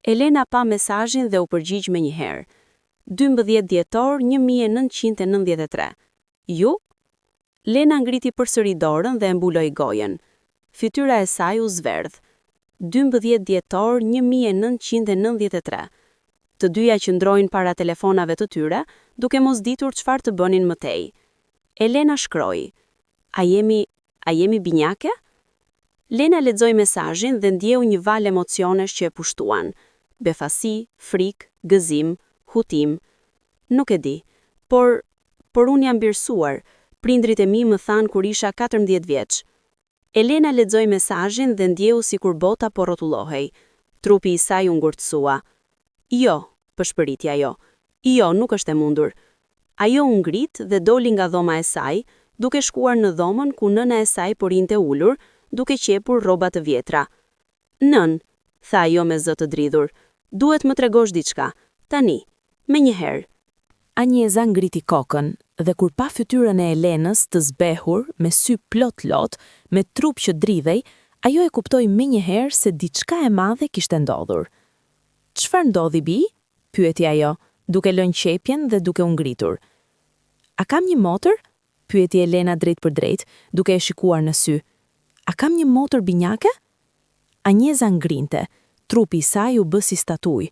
Speaker 3: Elena pa mesazhin dhe u përgjigj menjëherë. 12 dhjetor 1993. Ju? Lena ngriti përsëri dorën dhe e mbuloi gojën. Fytyra e saj u zverdh. 12 dhjetor 1993. Të dyja qëndrojnë para telefonave të tyre, duke mos ditur çfarë të bënin më tej. Elena shkroi. A jemi binjake? Lena lexoi mesazhin dhe ndjeu një val emocionesh që e pushtuan. Befasi, frikë, gëzim, hutim. Nuk e di, por unë jam birsuar. Prindrit e mi më thanë kur isha 14 vjeç. Elena lexoi mesazhin dhe ndjeu sikur bota po rrotullohej. Trupi i saj u ngurtësua. Jo, pëshpëriti ajo. Jo, nuk është e mundur. Ajo u ngrit dhe doli nga dhoma e saj, duke shkuar në dhomën ku nëna e saj porinte ulur, duke qepur rroba të vjetra. Nën, tha ajo me zë të dridhur, duhet më tregosh diçka. Tani, menjëherë.
Speaker 2: Anjeza ngriti kokën dhe kur pa fytyrën e Elenës të zbehur, me sy plot lot, me trup që dridhej, ajo e kuptoi menjëherë se diçka e madhe kishte ndodhur. Çfarë ndodhi bi? Pyeti ajo, duke lënë qepjen dhe duke u ngritur. A kam një motor? Pyeti Elena drejt për drejt, duke e shikuar në sy. A kam një motor binjake? Anjeza ngrinte, trupi i saj u bë si statuj,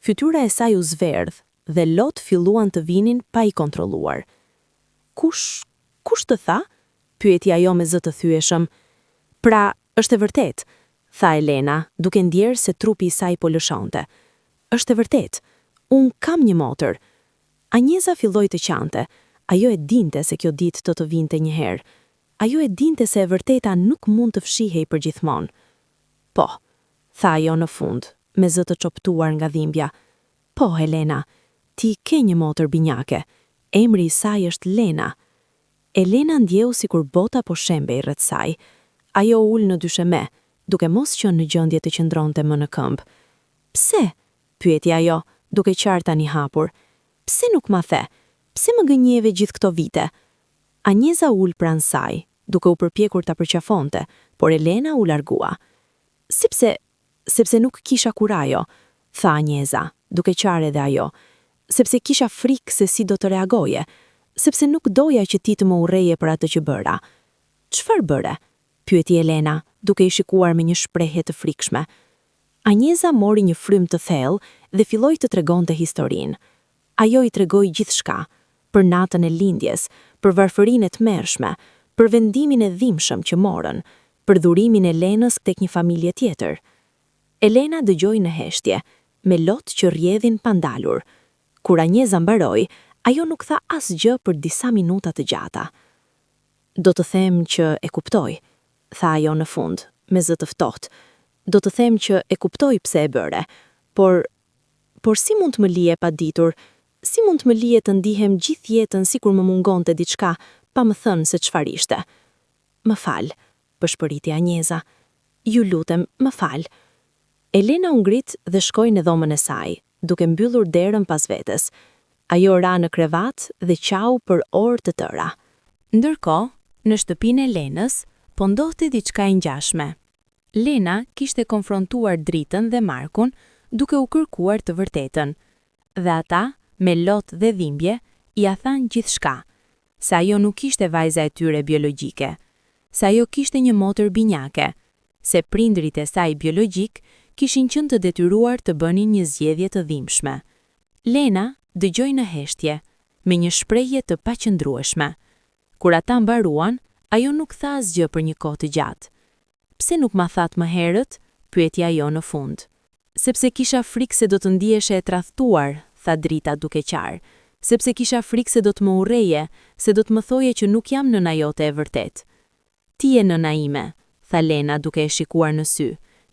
Speaker 2: fytyra e saj u zverdh dhe lot filluan të vinin pa i kontrolluar. Kush të tha? Pyeti ajo me zë të thyeshëm. Pra, është e vërtet, tha Elena, duke ndjerë se trupi i saj po lëshonte. Është e vërtet, unë kam një motor. Anjeza filloi të qante. Ajo e dinte se kjo ditë të vinte një herë. Ajo e dinte se e vërteta nuk mund të fshihej përgjithmonë. Po, tha ajo në fund, me zë të çoptuar nga dhimbja. Po, Elena, ti ke një motor binjake. Emri i saj është Lena. Elena ndjeu sikur bota po shembej rreth saj. Ajo ul në dysheme, duke mos qenë në gjendje të qëndronte më në këmbë. Pse? Pyeti ajo, duke qartë tani hapur. Pse nuk ma the? Pse më gënjeve gjithë këto vite? Anjeza ul pranë saj, duke u përpjekur ta përqafonte, por Elena u largua. Sepse nuk kisha kurajo, tha Anjeza, duke qarë edhe ajo. Sepse kisha frikë se si do të reagoje, sepse nuk doja që ti të më urreje për atë që bëra. Çfarë bëre? Pyeti Elena, duke i shikuar me një shprehje të frikshme. Anjeza mori një frym të thellë dhe filloi të tregonte historinë. Ajo i tregoi gjithçka, për natën e lindjes, për varfërinë e tmerrshme, për vendimin e dhimbshëm që morën, për dhurimin e Lenës tek një familje tjetër. Elena dëgjoi në heshtje, me lot që rrjedhin pa ndalur. Kur Anjeza mbaroi, ajo nuk tha asgjë për disa minuta të gjata. Do të them që e kuptoj, tha ajo në fund, me zë të ftohtë. Do të them që e kuptoj pse e bëre, por si mund të më lije pa ditur, si mund të më lije të ndihem gjithë jetën sikur më mungonte diçka, pa më thënë se çfarë ishte. Më fal, pëshpëriti Anjeza. Ju lutem, më fal. Elena u ngrit dhe shkoi në dhomën e saj, duke mbyllur derën pas vetes. Ajo ra në krevat dhe qau për orë të tëra. Ndërkohë, në shtëpinë e Lenës, po ndodhte diçka e ngjashme. Lena kishte konfrontuar Dritën dhe Markun duke u kërkuar të vërtetën. Dhe ata, me lot dhe dhimbje, ia thanë gjithçka. Se ajo nuk ishte vajza e tyre biologjike. Se ajo kishte një motor binjake. Se prindrit e saj biologjik kishin qenë të detyruar të bënin një zgjedhje të dhimbshme. Lena dëgjoi në heshtje, me një shprehje të paqëndrueshme. Kur ata mbaruan, ajo nuk tha asgjë për një kohë të gjatë. Pse nuk ma thatë më herët? Pyetja jo në fund. Sepse kisha frikë se do të ndieshe e tradhtuar, tha Drita duke qarë. Sepse kisha frikë se do të më urreje, se do të më thoje që nuk jam nëna jote e vërtet. Ti e nëna ime, tha Lena duke e shikuar në sy.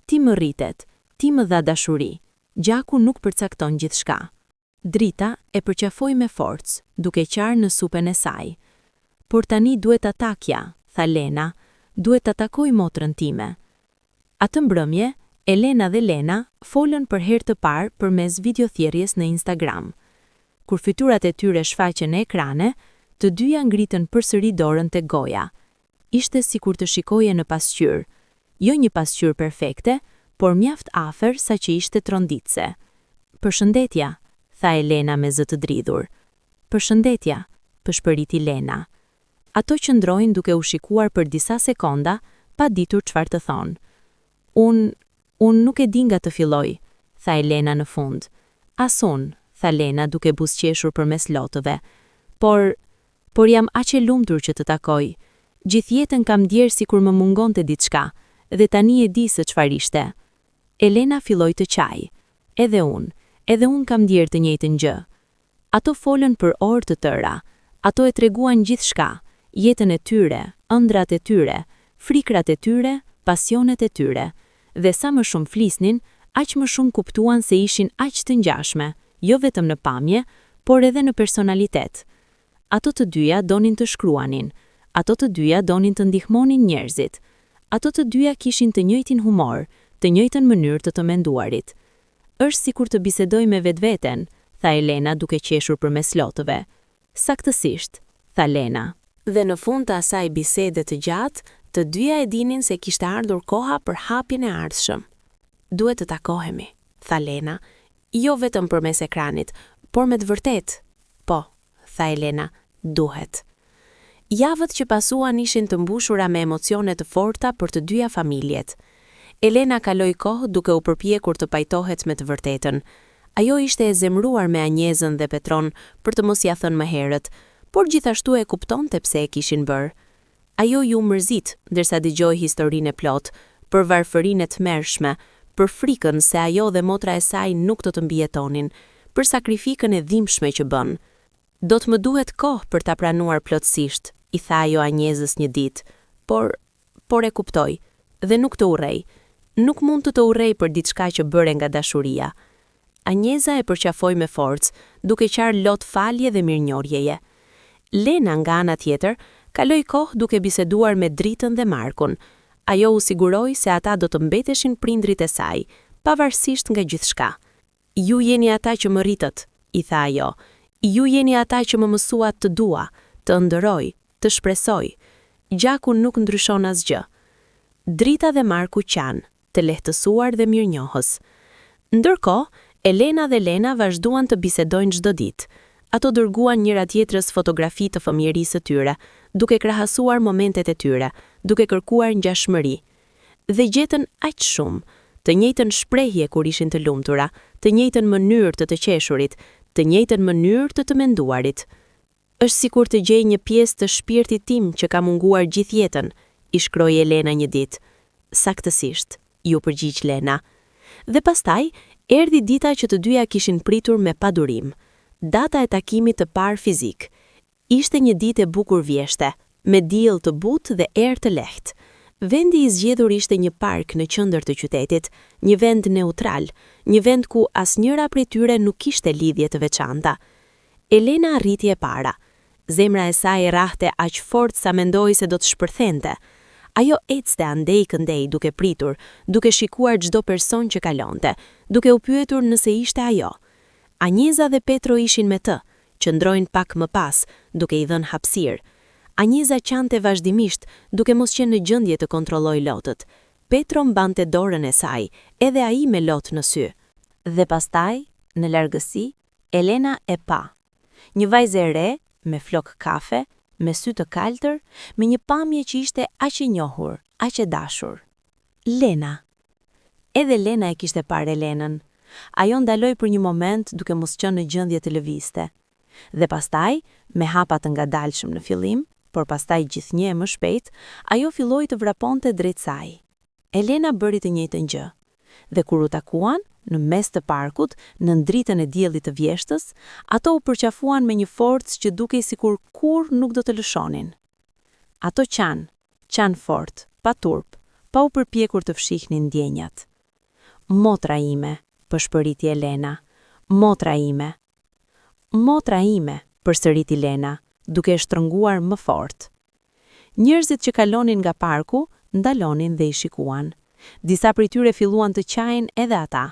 Speaker 2: Ti më rritet, ti më dha dashuri. Gjaku nuk përcakton gjithçka. Drita e përqafoi me forcë, duke qarë në supën e saj. Por tani duhet ta takja, tha Lena, duhet ta takoj motrën time. Atë mbrëmje, Elena dhe Lena folën për herë të parë përmes videothjerjes në Instagram. Kur fytyrat e tyre shfaqen në ekrane, të dyja ngritën përsëri dorën te goja. Ishte sikur të shikoje në pasqyrë, jo një pasqyrë perfekte, por mjaft afër saqë ishte tronditse. Përshëndetja, tha Elena me zë të dridhur. Përshëndetja, përshpëriti Lena. Ato qëndrojnë duke u shikuar për disa sekonda, pa ditur çfarë të thonë. Unë nuk e di nga të filloj, tha Elena në fund. As unë, tha Lena duke buzëqeshur përmes lotëve. Por jam aq e lumtur që të takoj. Gjithjetën kam ndjerë sikur më mungonte diçka, dhe tani e di se çfarë ishte. Elena filloi të qaj. Edhe unë kam ndjerë të njëjtën gjë. Ato folën për orë të tëra. Ato e treguan gjithçka, jetën e tyre, ëndrat e tyre, frikrat e tyre, pasionet e tyre. Dhe sa më shumë flisnin, aq më shumë kuptuan se ishin aq të ngjashme, jo vetëm në pamje, por edhe në personalitet. Ato të dyja donin të shkruanin, ato të dyja donin të ndihmonin njerëzit. Ato të dyja kishin të njëjtin humor, të njëjtën mënyrë të menduarit. Është sikur të bisedoj me vetveten, tha Elena duke qeshur përmes lotëve. Saktësisht, tha Lena. Dhe në fund të asaj bisede të gjatë, të dyja e dinin se kishte ardhur koha për hapjen e ardhshëm. Duhet të takohemi, tha Lena, jo vetëm përmes ekranit, por me të vërtet. Po, tha Elena, duhet. Javët që pasuan ishin të mbushura me emocione të forta për të dyja familjet. Elena kaloi kohë duke u përpjekur të pajtohet me të vërtetën. Ajo ishte e zemruar me Anjezën dhe Petron për të mos ia thënë më herët, por gjithashtu e kuptonte pse e kishin bërë. Ajo ju mërzit, ndërsa dëgjoi historinë e plot, për varfërinë e tmerrshme, për frikën se ajo dhe motra e saj nuk do të mbijetonin, për sakrifikën e dhimbshme që bën. Do të më duhet kohë për ta pranuar plotësisht, i tha ajo Anjezës një ditë, por e kuptoi dhe nuk të urrej. Nuk mund të urrej për diçka që bëre nga dashuria. Anjeza e përqafoi me forcë, duke qarë lot falje dhe mirënjohjeje. Lena nga ana tjetër kaloi kohë duke biseduar me Dritën dhe Markun. Ajo u siguroi se ata do të mbeteshin prindrit e saj, pavarësisht nga gjithçka. Ju jeni ata që më rritët, i tha ajo. Ju jeni ata që më mësuat të dua, të ndëroj, të shpresoj. Gjaku nuk ndryshon asgjë. Drita dhe Marku qanë, të lehtësuar dhe mirënjohës. Ndërkohë, Elena dhe Lena vazhduan të bisedojnë çdo ditë. Ato dërguan njëra tjetrës fotografi të fëmijërisë së tyre, duke krahasuar momentet e tyre, duke kërkuar ngjashmëri. Dhe gjetën aq shumë, të njëjtën shprehje kur ishin të lumtura, të njëjtën mënyrë të qeshurit, të njëjtën mënyrë të menduarit. Është sikur të gjej një pjesë të shpirtit tim që ka munguar gjithë jetën, i shkroi Elena një ditë. Saktësisht, ju përgjigj Lena. Dhe pastaj, erdhi dita që të dyja kishin pritur me padurim. Data e takimit të parë fizik. Ishte një ditë e bukur vjeshte, me diell të butë dhe erë të lehtë. Vendi i zgjedhur ishte një park në qendër të qytetit, një vend neutral, një vend ku asnjëra prej tyre nuk kishte lidhje të veçanta. Elena arriti e para. Zemra e saj e rrahte aq fort sa mendoi se do të shpërthente. Ajo ecste andej këndej duke pritur, duke shikuar çdo person që kalonte, duke u pyetur nëse ishte ajo. Anjeza dhe Petro ishin me të, qëndrojnë pak më pas, duke i dhënë hapësirë. Anjeza qante vazhdimisht, duke mos qenë në gjendje të kontrollojë lotët. Petro mbante dorën e saj, edhe ai me lot në sy. Dhe pastaj, në largësi, Elena e pa. Një vajzë e re, me flok kafe, me sy të kaltër, me një pamje që ishte aq e njohur, aq e dashur. Lena. Edhe Lena e kishte parë Elenën. Ajo ndaloi për një moment duke mos qenë në gjendje të lëvizte. Dhe pastaj, me hapa të ngadalshëm në fillim, por pastaj gjithnjë më shpejt, ajo filloi të vraponte drejt saj.
Speaker 3: Elena bëri të njëjtën gjë. Dhe kur u takuan, në mes të parkut, në dritën e diellit të vjeshtës, ato u përqafuan me një forcë që dukej sikur kur nuk do të lëshonin. Ato qanë fort, pa turp, pa u përpjekur të fshihnin ndjenjat. Motra ime, përshpëriti Elena. Motra ime. Motra ime, përsëriti Lena, duke e shtrënguar më fort. Njerëzit që kalonin nga parku, ndalonin dhe i shikuan. Disa prej tyre filluan të qajnë edhe ata,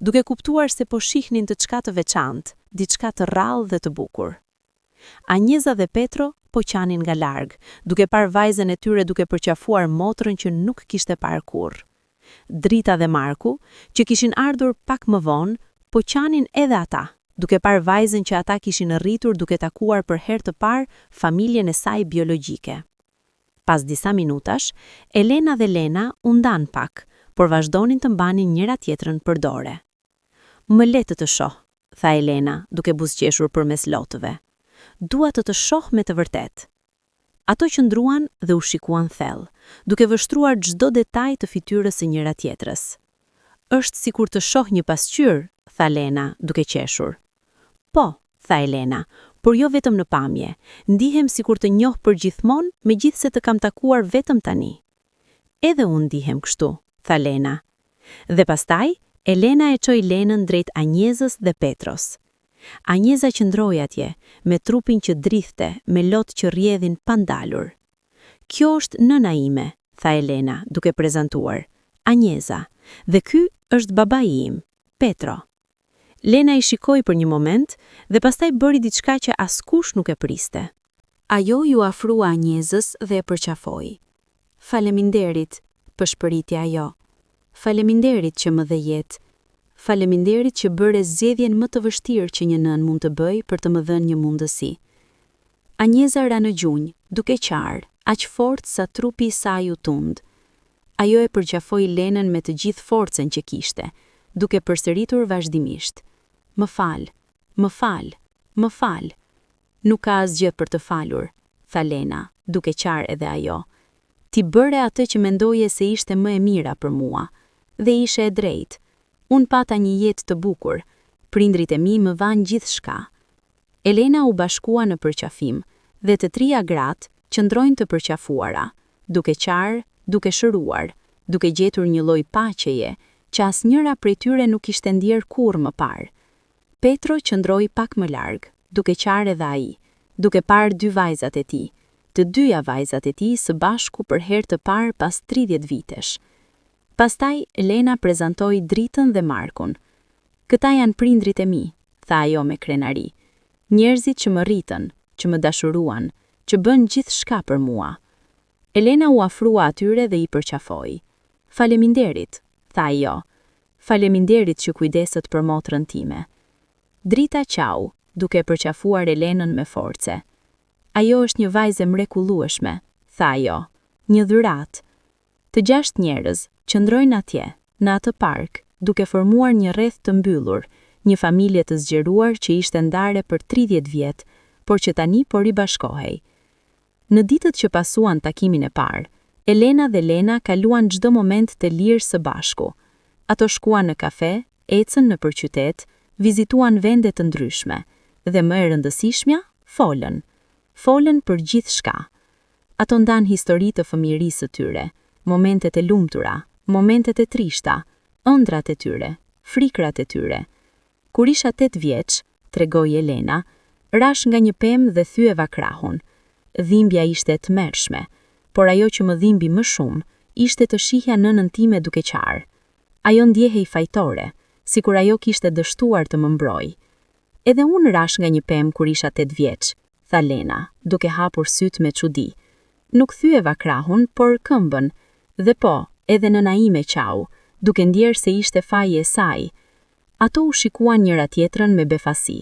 Speaker 3: duke kuptuar se po shihnin të çka të veçantë, diçka të rrallë dhe të bukur. Anjeza dhe Petro po qanin nga larg, duke parë vajzën e tyre duke përqafuar motrën që nuk kishte parë kurrë. Drita dhe Marku, që kishin ardhur pak më vonë, po qanin edhe ata, duke parë vajzën që ata kishin rritur duke takuar për herë të parë familjen e saj biologjike. Pas disa minutash, Elena dhe Lena u ndan pak, por vazhdonin të mbanin njëra tjetrën për dore. Më le të shoh, tha Elena, duke buzëqeshur përmes lotëve. Dua të shoh me të vërtet. Ato qëndruan dhe u shikuan thellë, duke vështruar çdo detaj të fytyrës së njëra tjetrës. Është sikur të shoh një pasqyrë, tha Lena, duke qeshur. Po, tha Elena, por jo vetëm në pamje. Ndihem sikur të njoh përgjithmonë, megjithse të kam takuar vetëm tani. Edhe unë ndihem kështu, tha Lena. Dhe pastaj, Elena e çoi Lenën drejt Anjezës dhe Petros. Anjeza qëndroi atje, me trupin që drithte, me lot që rrjedhin pa ndalur. Kjo është nëna ime, tha Elena, duke prezantuar. Anjeza, dhe ky është babai im, Petro. Lena i shikoi për një moment dhe pastaj bëri diçka që askush nuk e priste. Ajo ju afrua Anjezës dhe e përqafoi. Faleminderit, përshpëriti ajo. Faleminderit që më dhe jetë. Faleminderit që bëre zgjedhjen më të vështirë që një nën mund të bëj për të më dhënë një mundësi. Anjeza ra në gjunjë, duke qarë, aq fort sa trupi i saj u tund. Ajo e përqafoi Lenën me të gjithë forcën që kishte, duke përsëritur vazhdimisht. Më fal, më fal, më fal. Nuk ka asgjë për të falur, tha Lena, duke qarë edhe ajo. Ti bëre atë që mendoje se ishte më e mira për mua, dhe ishe e drejtë. Unë pata një jetë të bukur, prindrit e mi më vanë gjithçka. Elena u bashkua në përqafim, dhe të trija gratë qëndrojnë të përqafuara, duke qarë, duke shëruar, duke gjetur një lloj paqeje, që asnjëra prej tyre nuk ishte ndjer kurrë më parë. Petro qëndroi pak më larg, duke qarë edhe ai, duke parë dy vajzat e tij, të dyja vajzat e tij së bashku për herë të parë pas 30 vitesh. Pastaj, Elena prezantoi Dritën dhe Markun. Këta janë prindrit e mi, tha ajo me krenari. Njerëzit që më rritën, që më dashuruan, që bën gjithçka për mua. Elena u afrua atyre dhe i përqafoi. Faleminderit, tha ajo. Faleminderit që kujdeset për motrën time. Drita qau, duke përqafuar Elenën me force. Ajo është një vajzë mrekullueshme, tha ajo. Një dhuratë. Të 6 njerëz qëndrojnë atje, në atë park, duke formuar një rreth të mbyllur, një familje të zgjeruar që ishte ndare për 30 vjet, por që tani po ribashkohej. Në ditët që pasuan takimin e parë, Elena dhe Lena kaluan çdo moment të lirë së bashku. Ato shkuan në kafe, ecën nëpër qytet, vizituan vende të ndryshme, dhe më e rëndësishmja, folën. Folën për gjithçka. Ato ndan histori të fëmijërisë së tyre, momentet e lumtura, momentet e trishta, ëndrat e tyre, frikrat e tyre. Kur isha 8 vjeç, tregoi Elena, rash nga një pemë dhe thyeva krahun. Dhimbja ishte e tmerrshme, por ajo që më dhimbi më shumë ishte të shihja nënën time duke qarë. Ajo ndjehej fajtore, sikur ajo kishte dështuar të më mbrojë. Edhe unë rash nga një pemë kur isha 8 vjeç, tha Lena, duke hapur syt me çudi. Nuk thyeva krahun, por këmbën, dhe po, edhe nëna ime qau, duke ndjerë se ishte faji e saj. Ato u shikuan njëra tjetrën me befasi.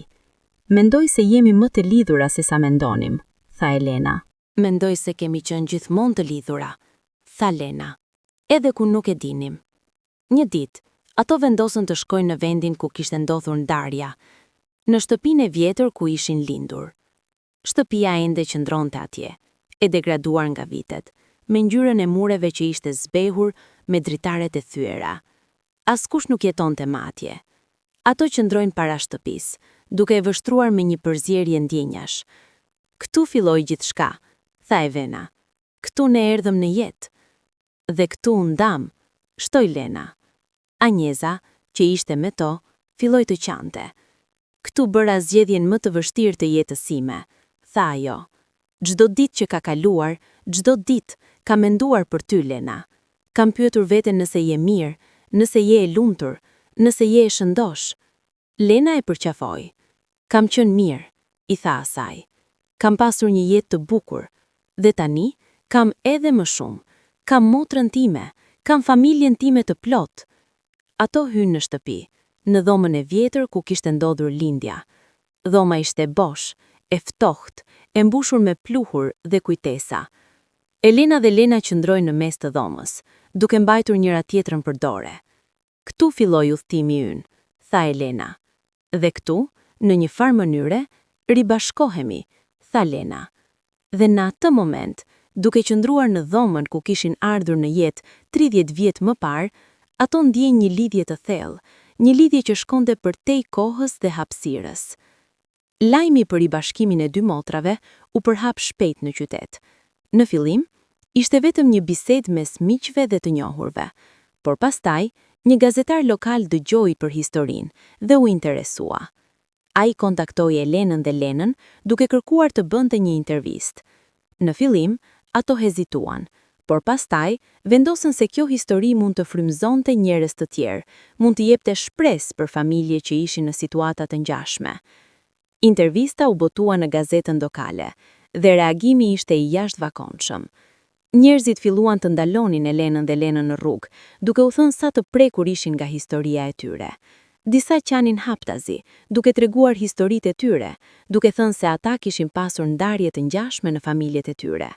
Speaker 3: Mendoj se jemi më të lidhura se sa mendonim, tha Elena.
Speaker 1: Mendoj se kemi qenë gjithmonë të lidhura, tha Lena, edhe ku nuk e dinim. Një ditë, ato vendosën të shkojnë në vendin ku kishte ndodhur ndarja, në shtëpinë e vjetër ku ishin lindur. Shtëpia ende qëndronte atje, e degraduar nga vitet,
Speaker 3: me ngjyrën e mureve që ishte zbehur me dritaret e thyera. Askush nuk jetonte më atje. Ato qëndrojnë para shtëpisë, duke e vështruar me një përzierje ndjenjash. Këtu filloi gjithçka, tha Evena. Këtu ne erdhëm në jetë. Dhe këtu u ndam, shtoi Lena. Anjeza, që ishte me to, filloi të qante. Këtu bëra zgjedhjen më të vështirë të jetës sime, tha ajo. Çdo ditë që ka kaluar, çdo ditë ka menduar për ty, Lena. Kam pyetur veten nëse je mirë, nëse je e lumtur, nëse je e shëndosh. Lena e përqafoi. Kam qenë mirë, i tha asaj. Kam pasur një jetë të bukur, dhe tani kam edhe më shumë. Kam motrën time, kam familjen time të plot. Ato hynë në shtëpi, në dhomën e vjetër ku kishte ndodhur lindja. Dhoma ishte bosh, e ftohtë, e mbushur me pluhur dhe kujtesa. Elena dhe Lena qëndrojnë në mes të dhomës, duke mbajtur njëra tjetrën për dore. Këtu filloi udhtimi ynë, tha Elena. Dhe këtu, në një farë mënyre, ribashkohemi, tha Lena. Dhe në atë moment, duke qëndruar në dhomën ku kishin ardhur në jetë 30 vjet më parë, ato ndjen një lidhje të thellë, një lidhje që shkonte përtej kohës dhe hapësirës. Lajmi për ribashkimin e dy motrave u përhap shpejt në qytet. Në fillim, ishte vetëm një bisedë mes miqve dhe të njohurve, por pastaj, një gazetar lokal dëgjoi për historinë dhe u interesua. Ai kontaktoi Elenën dhe Lenën duke kërkuar të bënte një intervistë. Në fillim, ato hezituan, por pastaj vendosën se kjo histori mund të frymëzonte njerëz të tjerë, mund të jepte shpresë për familje që ishin në situata të ngjashme. Intervista u botua në gazetën lokale dhe reagimi ishte i jashtëzakonshëm. Njerëzit filluan të ndalonin Elenën dhe Lenën në rrugë, duke u thënë sa të prekur ishin nga historia e tyre. Disa qanin haptazi, duke treguar historitë e tyre, duke thënë se ata kishin pasur ndarje të ngjashme në familjet e tyre.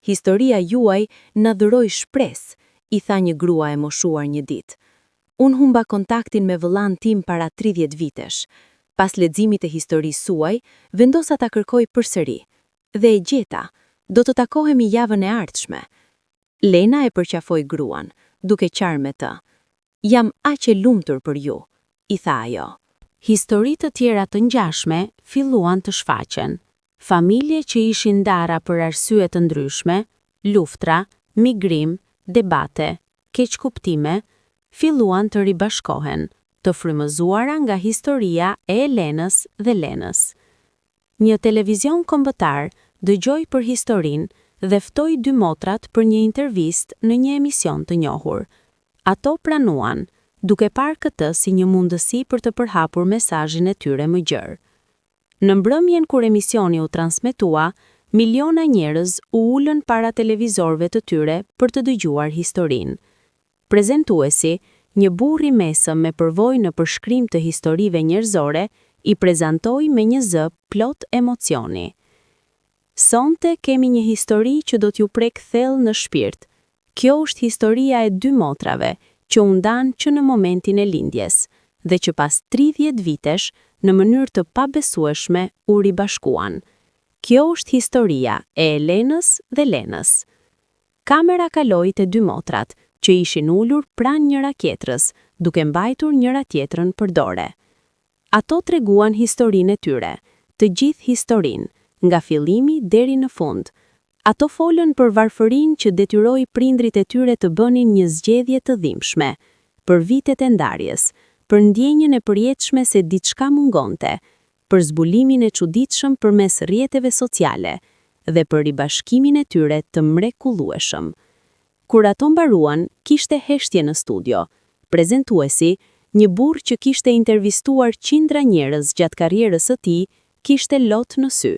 Speaker 3: Historia juaj na dhuroi shpresë, i tha një grua e moshuar një ditë. Unë humba kontaktin me vëllain tim para 30 vitesh. Pas leximit të historisë suaj, vendosa ta kërkoj përsëri. Dhe e gjeta, do të takohemi javën e ardhshme. Lena e përqafoi gruan, duke qarë me të. Jam aq e lumtur për ju, i tha ajo. Historitë të tjera të ngjashme filluan të shfaqen. Familje që ishin ndara për arsye të ndryshme, luftra, migrim, debate, keqkuptime, filluan të ribashkohen, të frymëzuara nga historia e Elenës dhe Lenës. Një televizion kombëtar dëgjoi për historinë dhe ftoi dy motrat për një intervistë në një emision të njohur. Ato pranuan, duke parë këtë si një mundësi për të përhapur mesazhin e tyre më gjerë. Në mbrëmjen kur emisioni u transmetua, miliona njerëz u ulën para televizorëve të tyre për të dëgjuar historinë. Prezantuesi, një burr i mesëm me përvojë në përshkrim të historive njerëzore, i prezantoi me një zë plot emocioni. Sonte kemi një histori që do t'ju prek thellë në shpirt. Kjo është historia e dy motrave që u ndanë që në momentin e lindjes dhe që pas 30 vitesh në mënyrë të pabesueshme u ribashkuan. Kjo është historia e Elenës dhe Lenës. Kamera kaloi te dy motrat që ishin ulur pranë njëra tjetrës, duke mbajtur njëra tjetrën për dore. Ato treguan historinë e tyre, të gjithë historinë, nga fillimi deri në fund. Ato folën për varfërinë që detyroi prindrit e tyre të bënin një zgjedhje të dhimbshme, për vitet e ndarjes, për ndjenjën e përjetshme se diçka mungonte, për zbulimin e çuditshëm përmes rrjeteve sociale dhe për ribashkimin e tyre të mrekullueshëm. Kur ato mbaruan, kishte heshtje në studio. Prezantuesi, një burr që kishte intervistuar qindra njerëz gjatë karrierës së tij, kishte lot në sy.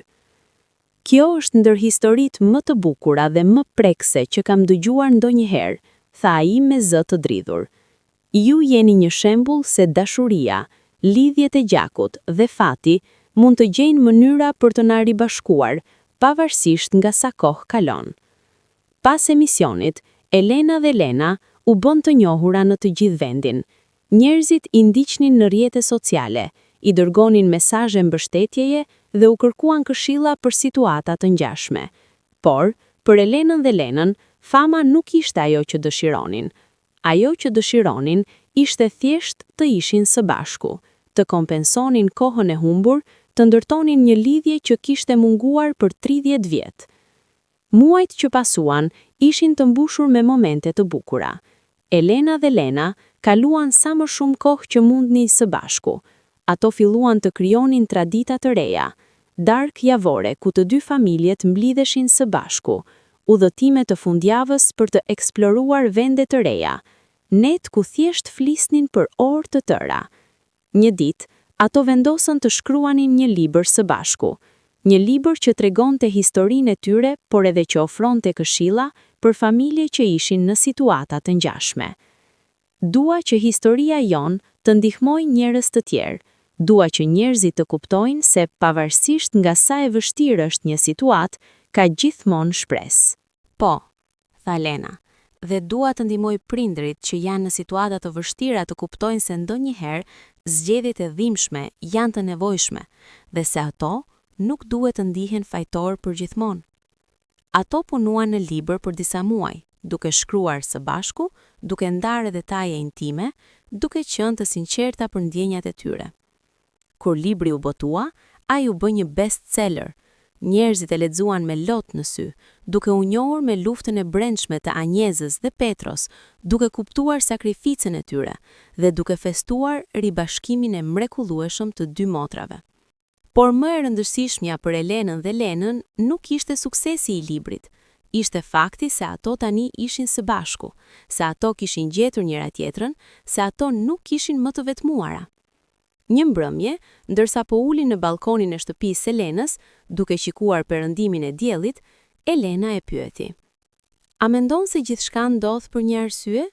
Speaker 3: Kjo është ndër historitë më të bukura dhe më prekse që kam dëgjuar ndonjëherë, tha ai me zë të dridhur. Ju jeni një shembull se dashuria, lidhjet e gjakut dhe fati mund të gjejnë mënyra për të na ribashkuar, pavarësisht nga sa kohë kalon. Pas emisionit, Elena dhe Lena u bën të njohura në të gjithë vendin. Njerëzit i ndiqnin në rrjete sociale, i dërgonin mesazhe mbështetjeje dhe u kërkuan këshilla për situata të ngjashme. Por, për Elenën dhe Lenën, fama nuk ishte ajo që dëshironin. Ajo që dëshironin ishte thjesht të ishin së bashku, të kompensonin kohën e humbur, të ndërtonin një lidhje që kishte munguar për 30 vjet. Muajt që pasuan ishin të mbushur me momente të bukura. Elena dhe Lena kaluan sa më shumë kohë që mundni së bashku. Ato filluan të krijonin tradita të reja, darkë javore ku të dy familjet mblidheshin së bashku, udhëtime të fundjavës për të eksploruar vende të reja, net ku thjesht flisnin për orë të tëra. Një ditë, ato vendosën të shkruanin një libër së bashku, një libër që tregonte historinë e tyre, por edhe që ofronte këshilla për familje që ishin në situata të ngjashme. Dua që historia jon të ndihmojë njerëz të tjerë. Dua që njerëzit të kuptojnë se pavarësisht nga sa e vështirë është një situatë, ka gjithmonë shpresë.
Speaker 2: Po, tha Lena, dhe dua të ndihmoj prindërit që janë në situata të vështira të kuptojnë se ndonjëherë zgjedhjet e dhimbshme janë të nevojshme dhe se ato nuk duhet të ndihen fajtor për gjithmonë. Ato punuan në libër për disa muaj, duke shkruar së bashku, duke ndarë detaje intime, duke qenë të sinqerta për ndjenjat e tyre. Kur libri u botua, ai u bë një bestseller. Njerëzit e lexuan me lot në sy, duke u njohur me luftën e brendshme të Anjezës dhe Petros, duke kuptuar sakrificën e tyre dhe duke festuar ribashkimin e mrekullueshëm të dy motrave. Por më e rëndësishmja për Elenën dhe Lenën nuk ishte suksesi i librit. Ishte fakti se ato tani ishin së bashku, se ato kishin gjetur njëra tjetrën, se ato nuk kishin më të vetmuara. Një mbrëmje, ndërsa po ulin në balkonin e shtëpisë së Lenës, duke shikuar perëndimin e diellit, Elena e pyeti: "A mendon se gjithçka ndodh për një arsye?"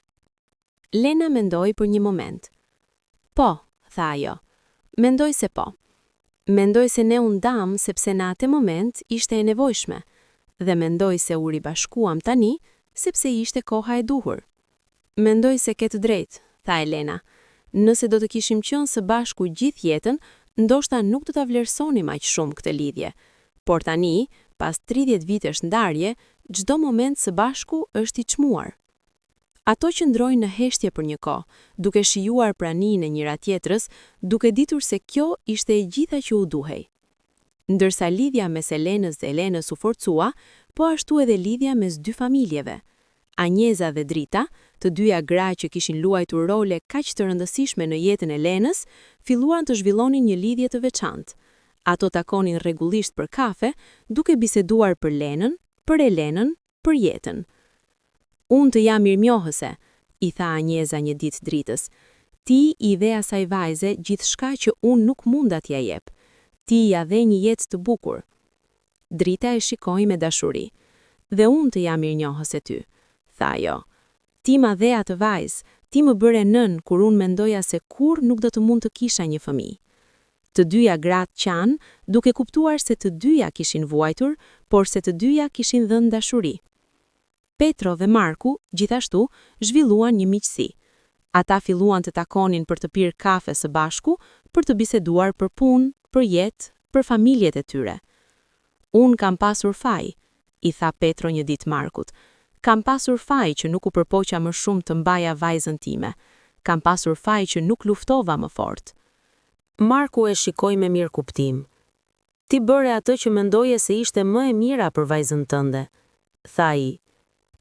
Speaker 2: Lena mendoi për një moment. "Po," tha ajo. "Mendoj se po. Mendoj se ne u ndam sepse në atë moment ishte e nevojshme, dhe mendoj se u ribashkuam tani sepse ishte koha e duhur." "Mendoj se ke të drejtë," tha Elena. "Nëse do të kishim qenë së bashku gjithë jetën, ndoshta nuk do ta vlerësonim aq shumë këtë lidhje. Por tani, pas 30 vitesh ndarje, çdo moment së bashku është i çmuar." Ato qëndrojnë në heshtje për një kohë, duke shijuar praninë e njëra tjetrës, duke ditur se kjo ishte e gjitha që u duhej. Ndërsa lidhja mes Elenës dhe Elenës u forcua, po ashtu edhe lidhja mes dy familjeve. Anjeza dhe Drita, të dyja gra që kishin luajtur role kaq të rëndësishme në jetën e Lenës, filluan të zhvillonin një lidhje të veçantë. Ato takonin rregullisht për kafe, duke biseduar për Lenën, për Elenën, për jetën. "Unë të jam mirënjohëse," i tha Anjeza një ditë Dritës. "Ti i dhe asaj vajze gjithçka që unë nuk mund t'ja jep. Ti ja dhe një jetë të bukur." Drita e shikoi me dashuri. "Dhe unë të jam mirënjohëse ty," tha ajo. "Ti ma dhe atë vajzë, ti më bëre nën kur unë mendoja se kur nuk do të mund të kisha një fëmijë." Të dyja gratë qanë, duke kuptuar se të dyja kishin vuajtur, por se të dyja kishin dhënë dashuri. Petro dhe Marku, gjithashtu, zhvilluan një miqësi. Ata filluan të takonin për të pirë kafe së bashku, për të biseduar për punë, për jetë, për familjet e tyre. "Unë kam pasur faj," i tha Petro një ditë Markut. "Kam pasur faj që nuk u përpoqa më shumë të mbaja vajzën time. Kam pasur faj që nuk luftova më fort." Marku e shikoi me mirë kuptim. "Ti bëre atë që mendoje se ishte më e mira për vajzën tënde," tha ai.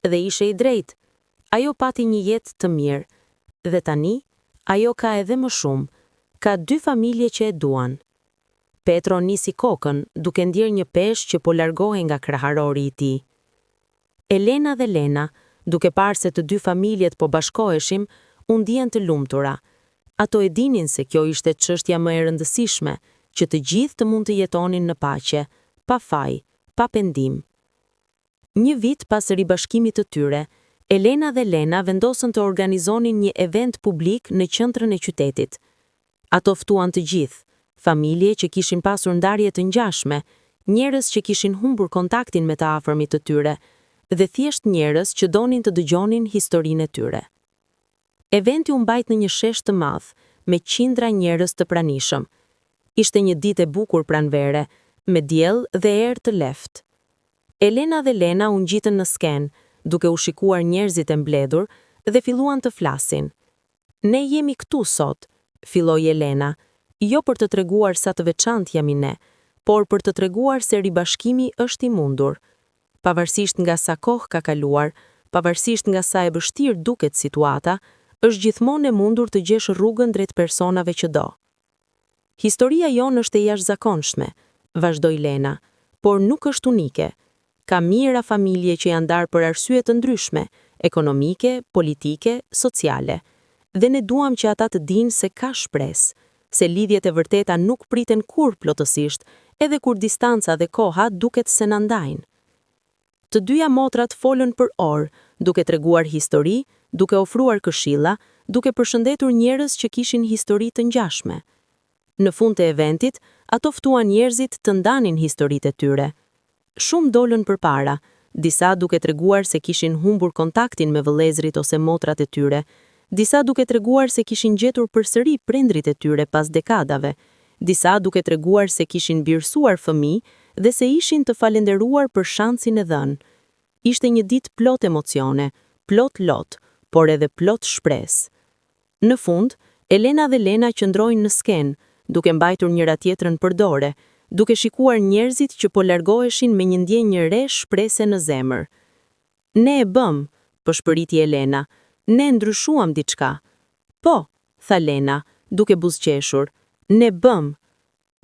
Speaker 2: "Dhe ishe i drejtë. Ajo pati një jetë të mirë. Dhe tani, ajo ka edhe më shumë. Ka dy familje që e duan." Petro nisi kokën, duke ndjer një peshë që po largohej nga kraharori i tij. Elena dhe Lena, duke parë se të dy familjet po bashkoheshim, u ndjen të lumtura. Ato e dinin se kjo ishte çështja më e rëndësishme, që të gjithë të mund të jetonin në paqe, pa faj, pa pendim. Një vit pas ribashkimit të tyre, Elena dhe Lena vendosën të organizonin një event publik në qendrën e qytetit. Ato ftuan të gjithë, familje që kishin pasur ndarje të ngjashme, njerëz që kishin humbur kontaktin me të afërmit të tyre, dhe thjesht njerëz që donin të dëgjonin historinë e tyre. Eventi u mbajt në një shesh të madh, me qindra njerëz të pranishëm. Ishte një ditë e bukur pranvere, me diell dhe erë të lehtë. Elena dhe Lena u ngjitën në skenë,
Speaker 1: duke u shikuar njerëzit e mbledhur dhe filluan të flasin. Ne jemi këtu sot, filloi Elena, jo për të treguar sa të veçantë jemi ne, por për të treguar se ribashkimi është i mundur. Pavarësisht nga sa kohë ka kaluar, pavarësisht nga sa e vështirë duket situata, është gjithmonë e mundur të gjesh rrugën drejt personave që do. Historia jonë është e jashtëzakonshme, vazhdoi Lena, por nuk është unike. Ka mijëra familje që janë ndarë për arsye të ndryshme, ekonomike, politike, sociale. Dhe ne duam që ata të dinë se ka shpresë, se lidhjet e vërteta nuk priten kur plotësisht, edhe kur distanca dhe koha duket se na ndajnë. Të dyja motrat folën për orë, duke treguar histori, duke ofruar këshilla, duke përshëndetur njerëz që kishin histori të ngjashme. Në fund të eventit, ato ftuan njerëzit të ndanin historitë e tyre. Shumë dolën përpara, disa duke treguar se kishin humbur kontaktin me vëllezrit ose motrat e tyre, disa duke treguar se kishin gjetur përsëri prindrit e tyre pas dekadave, disa duke treguar se kishin birësuar fëmijë dhe se ishin të falenderuar për shansin e dhënë. Ishte një ditë plot emocione, plot lot, por edhe plot shpresë. Në fund, Elena dhe Lena qëndrojnë në skenë, duke mbajtur njëra tjetrën për dore, duke shikuar njerëzit që po largoheshin me një ndjenjë re shprese në zemër. Ne e bëm, përshpëriti Elena, ne ndryshuam diçka. Po, tha Lena, duke buzëqeshur, ne bëm.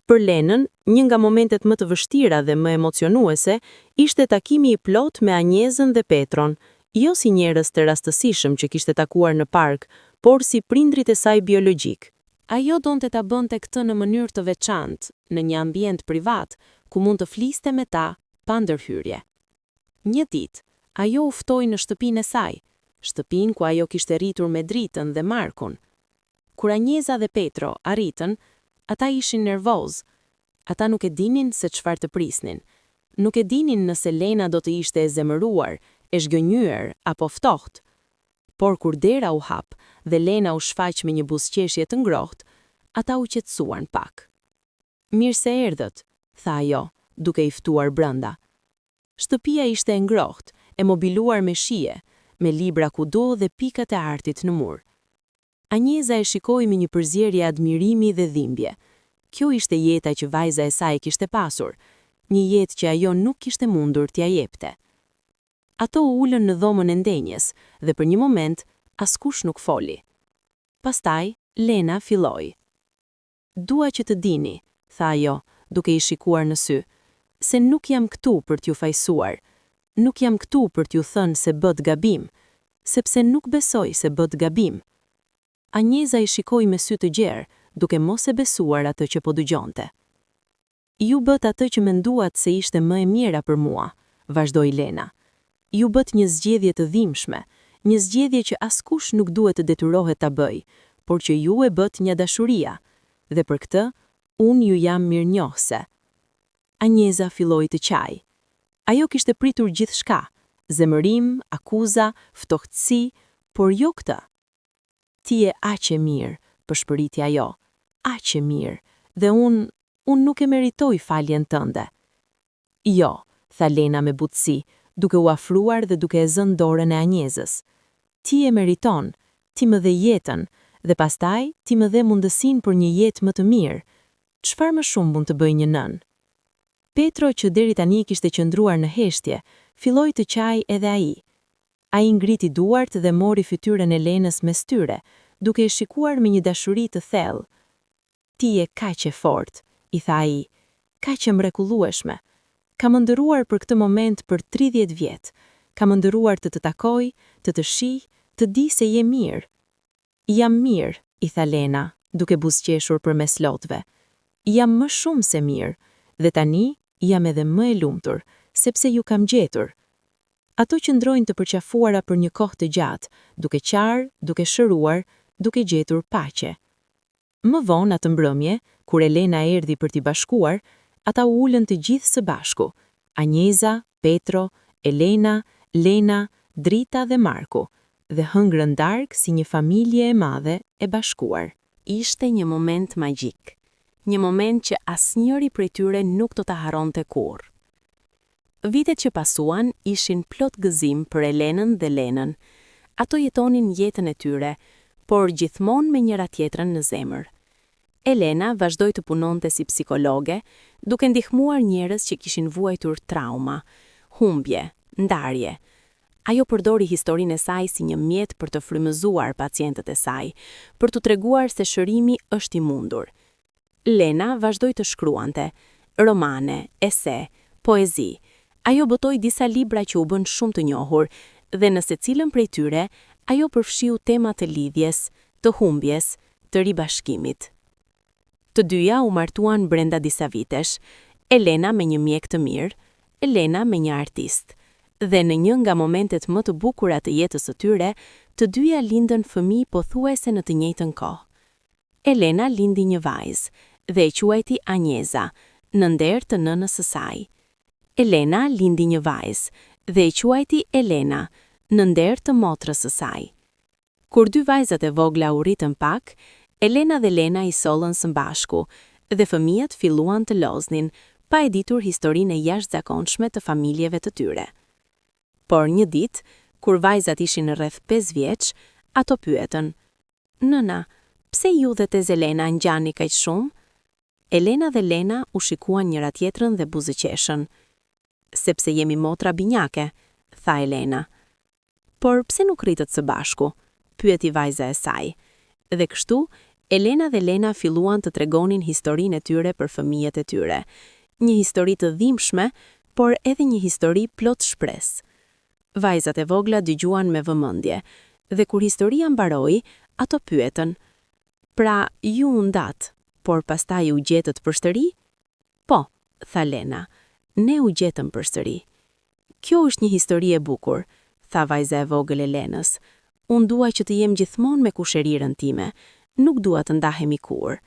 Speaker 1: Për Lenën, një nga momentet më të vështira dhe më emocionuese ishte takimi i plot me Anjezën dhe Petron, jo si njerëz të rastësishëm që kishte takuar në park, por si prindrit e saj biologjik. Ajo donte ta bënte këtë në mënyrë të veçantë, në një ambient privat, ku mund të fliste me ta pa ndërhyrje. Një ditë, ajo u ftoi në shtëpinë e saj, shtëpinë ku ajo kishte rritur me Dritën dhe Markun. Kur Anjeza dhe Petro arritën, ata ishin nervoz. Ata nuk e dinin se çfarë të prisnin. Nuk e dinin nëse Lena do të ishte e zemëruar, e zhgënjyer apo ftohtë. Por kur dera u hap dhe Lena u shfaq me një buzëqeshje të ngrohtë, ata u qetësuan pak. Mirë se erdhët, tha ajo, duke i ftuar brenda. Shtëpia ishte e ngrohtë, e mobiluar me shije, me libra kudo dhe pikat e artit në mur. Anjeza e shikoi me një përzierje admirimi dhe dhimbje. Kjo ishte jeta që vajza e saj kishte pasur, një jetë që ajo nuk kishte mundur t'ia jepte. Ato u ulën në dhomën e ndenjes dhe për një moment askush nuk foli. Pastaj Lena filloi. Dua që të dini, tha ajo, duke i shikuar në sy, se nuk jam këtu për t'ju fajsuar, nuk jam këtu për t'ju thënë se bët gabim, sepse nuk besoj se bët gabim. Anjeza i shikoi me sy të gjerë, duke mos e besuar atë që po dëgjonte. Ju bët atë që menduat se ishte më e mira për mua, vazhdoi Lena. Ju bët një zgjedhje të dhimbshme, një zgjedhje që askush nuk duhet të detyrohet ta bëj, por që ju e bët një dashuria, dhe për këtë, unë ju jam mirënjohëse. Anjeza filloi të qaj. Ajo kishte pritur gjithçka, zemërim, akuza, ftohtësi, por jo këtë. Ti je aq e mirë, përshpëriti ajo, aq e mirë, dhe unë nuk e meritoj faljen tënde. Jo, tha Lena me butësi, duke u afruar dhe duke e zënë dorën e Anjezës. Ti e meriton, ti më dhe jetën, dhe pastaj ti më dhe mundësinë për një jetë më të mirë. Çfarë më shumë mund të bëj një nën? Petro, që deri tani kishte qëndruar në heshtje, filloi të qaj edhe ai. Ai ngriti duart dhe mori fytyrën e Lenës mes tyre, duke e shikuar me një dashuri të thellë. Ti je kaq e fortë, i tha ai, kaq e mrekullueshme. Kam ndëruar për këtë moment për 30 vjet. Kam ndëruar të të takoj, të shih, të di se je mirë. Jam mirë, i tha Lena, duke buzëqeshur përmes lotëve. Jam më shumë se mirë, dhe tani jam edhe më e lumtur, sepse ju kam gjetur. Ato qëndrojnë të përqafuara për një kohë të gjatë, duke qarë, duke shëruar, duke gjetur paqe. Më vonë atë mbrëmje, kur Elena erdhi për t'i bashkuar, ata u ulën të gjithë së bashku, Anjeza, Petro, Elena, Lena, Drita dhe Marku, dhe hëngrën darkë si një familje e madhe e bashkuar. Ishte një moment magjik, një moment që asnjëri prej tyre nuk do ta harronte kurrë.
Speaker 3: Vitet që pasuan ishin plot gëzim për Elenën dhe Lenën. Ato jetonin jetën e tyre, por gjithmonë me njëra tjetrën në zemër. Elena vazhdoi të punonte si psikologe, duke ndihmuar njerëz që kishin vuajtur trauma, humbje, ndarje. Ajo përdori historinë e saj si një mjet për të frymëzuar pacientët e saj, për t'u treguar se shërimi është i mundur. Lena vazhdoi të shkruante romane, ese, poezi. Ajo botoi disa libra që u bën shumë të njohur, dhe në secilën prej tyre, ajo përfshiu tema të lidhjes, të humbjes, të ribashkimit. Të dyja u martuan brenda disa vitesh, Elena me një mjek të mirë, Elena me një artist. Dhe në një nga momentet më të bukura të jetës së tyre, të dyja lindën fëmijë pothuajse në të njëjtën kohë. Elena lindi një vajzë dhe e quajti Anjeza, në nder të nënës së saj. Elena lindi një vajzë dhe e quajti Elena, në nder të motrës së saj. Kur dy vajzat e vogla u rritën pak, Elena dhe Lena i sollën së bashku dhe fëmijët filluan të loznin, pa e ditur historinë e jashtëzakonshme të familjeve të tyre. Por një ditë, kur vajzat ishin rreth 5 vjeç, ato pyetën: "Nëna, pse ju dhe tez Elena ngjani kaq shumë?" Elena dhe Lena u shikuan njëra tjetrën dhe buzëqeshën. "Sepse jemi motra binjake," tha Elena. "Por pse nuk rritet së bashku?" pyeti vajza e saj. Dhe kështu, Elena dhe Lena filluan të tregonin historinë e tyre për fëmijët e tyre. Një histori të dhimbshme, por edhe një histori plot shpresë. Vajzat e vogla dëgjuan me vëmendje, dhe kur historia mbaroi, ato pyetën: "Pra, ju u ndat, por pastaj u gjetët përsëri?" "Po," tha Lena, "ne u gjetëm përsëri." "Kjo është një histori e bukur," tha vajza e vogël e Lenës. "Unë dua që të jem gjithmonë me kushërirën time, nuk dua të ndahemi kurrë."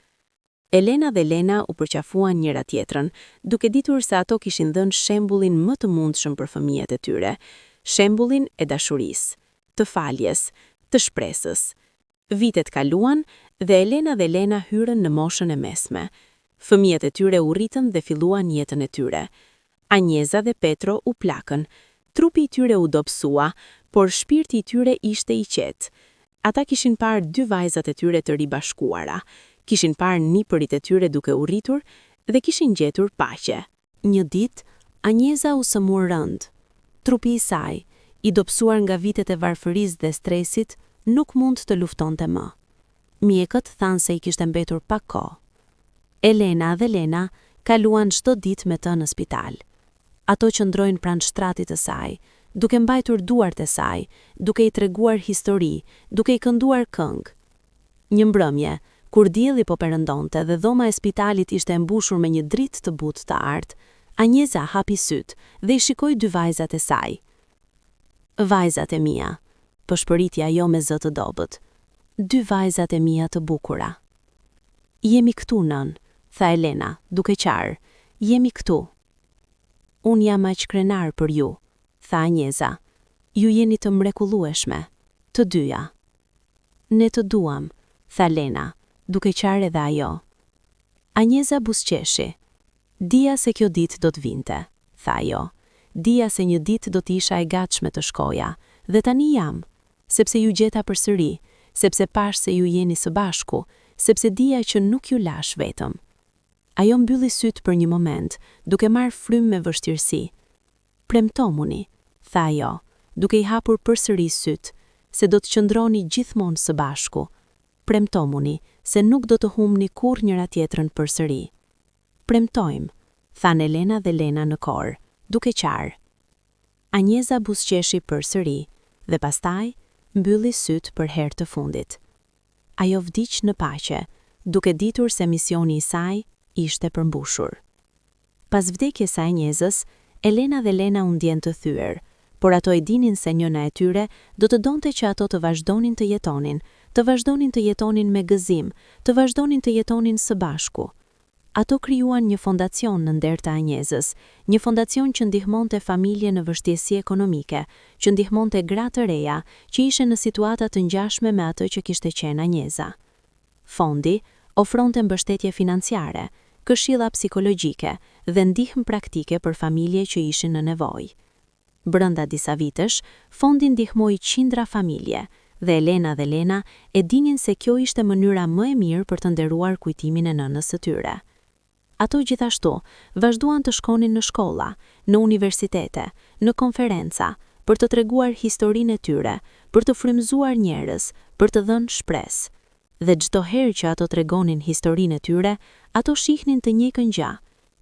Speaker 3: Elena dhe Lena u përqafuan njëra tjetrën, duke ditur se ato kishin dhënë shembullin më të mundshëm për fëmijët e tyre, shembullin e dashurisë, të faljes, të shpresës. Vitet kaluan dhe Elena dhe Lena hyrën në moshën e mesme. Fëmijët e tyre u rritën dhe filluan jetën e tyre. Anjeza dhe Petro u plakën. Trupi i tyre u dobësua, por shpirti i tyre ishte i qetë. Ata kishin parë dy vajzat e tyre të ribashkuara, kishin parë nipërit e tyre duke u rritur dhe kishin gjetur paqe.
Speaker 1: Një ditë, Anjeza u sëmur rënd. Trupi i saj, i dobësuar nga vitet e varfërisë dhe stresit, nuk mund të luftonte më. Mjekët thanë se i kishte mbetur pak kohë. Elena dhe Lena kaluan çdo ditë me të në spital. Ato qëndrojnë pranë shtratit të saj, duke mbajtur duart e saj, duke i treguar histori, duke i kënduar këngë. Një mbrëmje, kur dielli po perëndonte dhe dhoma e spitalit ishte mbushur me një dritë të butë të artë, Anjeza hapi syt dhe i shikoi dy vajzat e saj. "Vajzat e mia," përshpëriti ajo me zë të dobët. "Dy vajzat e mia të bukura." "Jemi këtu, nën," tha Elena, duke qarë. "Jemi këtu." "Unë jam aq krenar për ju," tha Anjeza. "Ju jeni të mrekullueshme, të dyja." "Ne të duam," tha Lena, duke qarë edhe ajo. Anjeza buzëqeshi. "Dija se kjo ditë do të vinte," tha ajo. "Dija se një ditë do të isha e gatshme të shkoja, dhe tani jam, sepse ju gjeta përsëri, sepse pash se ju jeni së bashku, sepse dija që nuk ju lash vetëm." Ajo mbylli syt për një moment, duke marrë frymë me vështirësi. "Premtomuni," tha ajo, duke i hapur përsëri syt, "se do të qëndroni gjithmonë së bashku. Premtomuni se nuk do të humbni kurrë njëra tjetrën përsëri." "Premtojmë," thanë Elena dhe Lena në kor, duke qarë. Anjeza buzëqeshi përsëri dhe pastaj mbylli syt për herë të fundit. Ajo vdiq në paqe, duke ditur se misioni i saj ishte përmbushur. Pas vdekjes së Anjezës, Elena dhe Lena u ndjen të thyer, por ato i dinin se njëna e tyre do të donte që ato të vazhdonin të jetonin me gëzim, të vazhdonin të jetonin së bashku. Ato krijuan një fondacion në nder të Anjezës, një fondacion që ndihmonte familje në vështirësi ekonomike, që ndihmonte gra të reja që ishin në situata të ngjashme me atë që kishte qenë Anjeza. Fondi ofronte mbështetje financiare,
Speaker 3: këshilla psikologjike dhe ndihmë praktike për familje që ishin në nevojë. Brenda disa vitesh, fondi ndihmoi qindra familje, dhe Elena dhe Lena e dinin se kjo ishte mënyra më e mirë për të nderuar kujtimin e nënës së tyre. Ato gjithashtu vazhduan të shkonin në shkolla, në universitete, në konferenca, për të treguar historinë e tyre, për të frymëzuar njerëz, për të dhënë shpresë. Dhe çdo herë që ato tregonin historinë e tyre, ato shihnin të njëjtën gjë,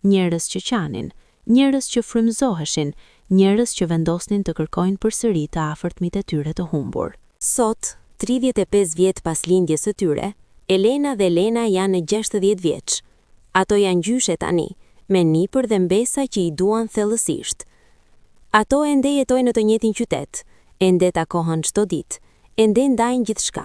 Speaker 3: njerëz që qanin, njerëz që frymëzoheshin, njerëz që vendosnin të kërkojnë përsëri të afërtmit e tyre të humbur.
Speaker 1: Sot, 35 vjet pas lindjes së tyre, Elena dhe Lena janë në 60 vjeç. Ato janë gjyshe tani, me nipër dhe mbesa që i duan thellësisht. Ato ende jetojnë në të njëjtin qytet, ende takohen çdo ditë, ende ndajnë gjithçka.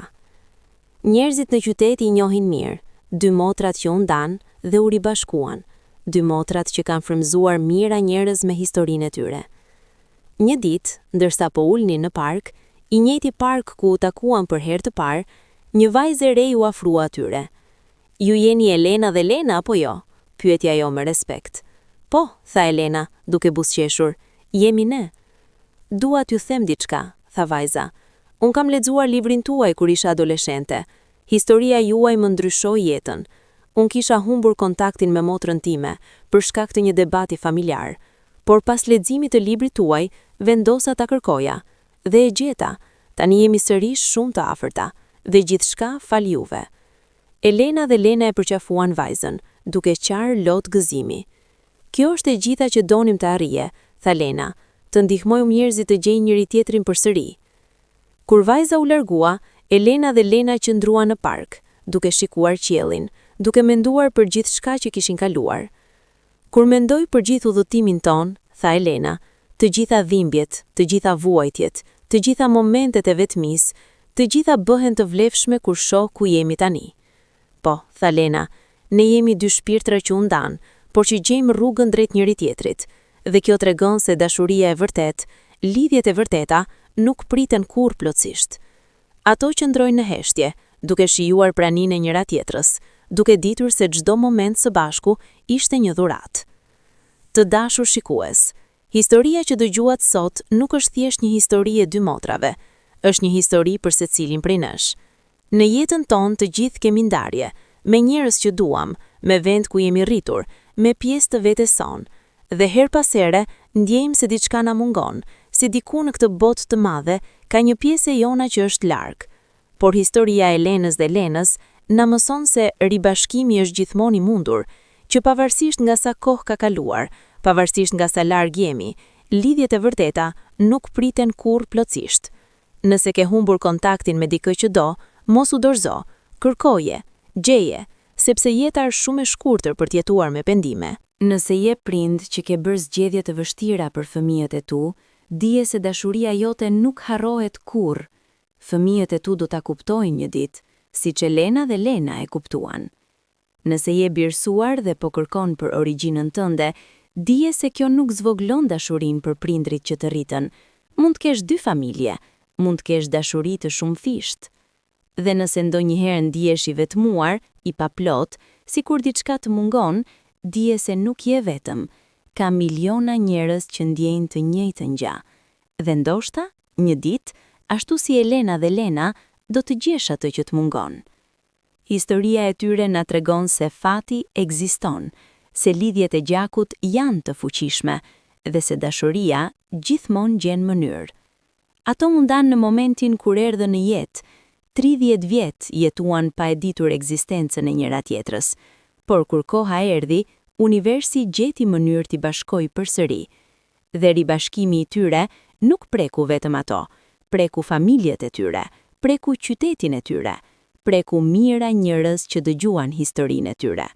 Speaker 1: Njerëzit në qytet i njohin mirë, dy motrat që u ndan dhe u ribashkuan, dy motrat që kanë frymëzuar mijëra njerëz me historinë e tyre. Një ditë, ndërsa po ulnin në park, i njëjti park ku u takuan për herë të parë, një vajzë e re u afrua atyre. Ju jeni Elena dhe Lena apo jo? Pyeti ajo me respekt. Po, tha Elena, duke buzëqeshur, jemi ne. Dua t'ju them diçka, tha vajza. Unë kam lexuar librin tuaj kur isha adoleshente. Historia juaj më ndryshoi jetën. Unë kisha humbur kontaktin me motrën time për shkak të një debati familjar, por pas leximit të librit tuaj, vendosa ta kërkoja dhe e gjeta. Tani jemi sërish shumë të afërta dhe gjithçka fal juve. Elena dhe Lena e përqafuan vajzën, duke qarë lot gëzimi. Kjo është e gjitha që donim të arrije, tha Lena, të ndihmojmë njerëzit të gjejnë njëri tjetrin përsëri. Kur vajza u largua, Elena dhe Lena qëndruan në park, duke shikuar qiellin, duke menduar për gjithçka që kishin kaluar. Kur mendoj për gjithë udhëtimin ton, tha Elena, të gjitha dhimbjet, të gjitha vuajtjet, të gjitha momentet e vetmis, të gjitha bëhen të vlefshme kur shoh ku jemi tani. Po, tha Lena, ne jemi dy shpirtra që u ndan, por që gjejmë rrugën drejt njëri tjetrit, dhe kjo tregon se dashuria e vërtet, lidhjet e vërteta, nuk priten kurrë plotësisht. Ato qëndrojnë në heshtje, duke shijuar praninë e njëra tjetrës, duke ditur se çdo moment së bashku ishte një dhuratë. Të dashur shikues, historia që dëgjuat sot nuk është thjesht një histori e dy motrave, është një histori për secilin prej nesh. Në jetën tonë të gjithë kemi ndarje, me njerëz që duam, me vend ku jemi rritur, me pjesë të vetes son, dhe her pas here ndjejmë se diçka na mungon, se diku në këtë botë të madhe ka një pjesë e jona që është larg. Por historia e Lenës dhe Lenës na mëson se ribashkimi është gjithmonë i mundur, që pavarësisht nga sa kohë ka kaluar, pavarësisht nga sa larg jemi, lidhjet e vërteta nuk priten kurrë plotësisht. Nëse ke humbur kontaktin me dikë që do, mos u dorëzo, kërkoje, gjeje, sepse jeta është shumë e shkurtër për t'jetuar me pendime.
Speaker 2: Nëse je prind që ke bërë zgjedhje të vështira për fëmijët e tu, dije se dashuria jote nuk harrohet kurrë. Fëmijët e tu do ta kuptojnë një ditë, siç Elena dhe Lena e kuptuan. Nëse je birësuar dhe po kërkon për origjinën tënde, dije se kjo nuk zvoglon dashurinë për prindrit që të rritën. Mund të kesh dy familje, mund të kesh dashuri të shumëfisht. Dhe nëse ndonjëherë ndihesh i vetmuar, i paplot, sikur diçka të mungon, dije se nuk je vetëm. Ka miliona njerëz që ndjejnë të njëjtën gjë. Dhe ndoshta, një ditë, ashtu si Elena dhe Lena, do të gjesh atë që të mungon. Historia e tyre na tregon se fati ekziston, se lidhjet e gjakut janë të fuqishme dhe se dashuria gjithmonë gjen mënyrë. Ato mundan në momentin kur erdhën në jetë, 30 vjet jetuan pa e ditur ekzistencën e njëra tjetrës, por kur koha erdhi, universi gjeti mënyrë t'i bashkoj përsëri. Dhe ribashkimi i tyre nuk preku vetëm ato, preku familjet e tyre, preku qytetin e tyre, preku mijëra njerëz që dëgjuan historinë e tyre.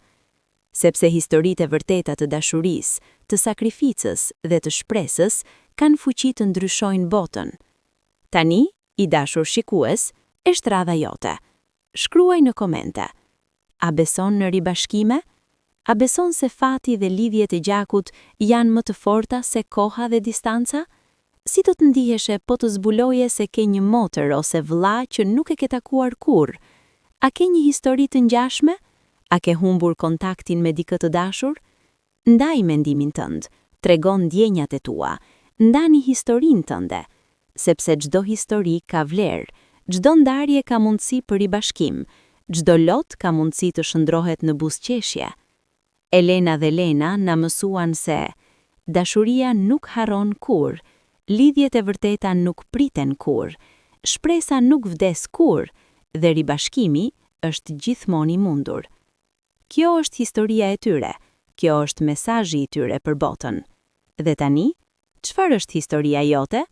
Speaker 2: Sepse historitë e vërteta të dashurisë, të sakrificës dhe të shpresës kanë fuqi të ndryshojnë botën. Tani, i dashur shikues, është radha jote. Shkruaj në komente. A beson në ribashkime? A beson se fati dhe lidhjet e gjakut janë më të forta se koha dhe distanca? Si do të ndiheshe po të zbuloje se ke një motër ose vëlla që nuk e ke takuar kurrë? A ke një histori të ngjashme?
Speaker 3: A ke humbur kontaktin me dikë të dashur? Ndaj mendimin tënd, tregon ndjenjat e tua, ndani historinë tënde, sepse çdo histori ka vlerë, çdo ndarje ka mundësi për ribashkim, çdo lot ka mundësi të shndrohet në buzëqeshje. Elena dhe Lena na mësuan se dashuria nuk harron kur, lidhjet e vërteta nuk priten kur, shpresa nuk vdes kur, dhe ribashkimi është gjithmonë i mundur. Kjo është historia e tyre, kjo është mesazhi i tyre për botën. Dhe tani, çfarë është historia jote?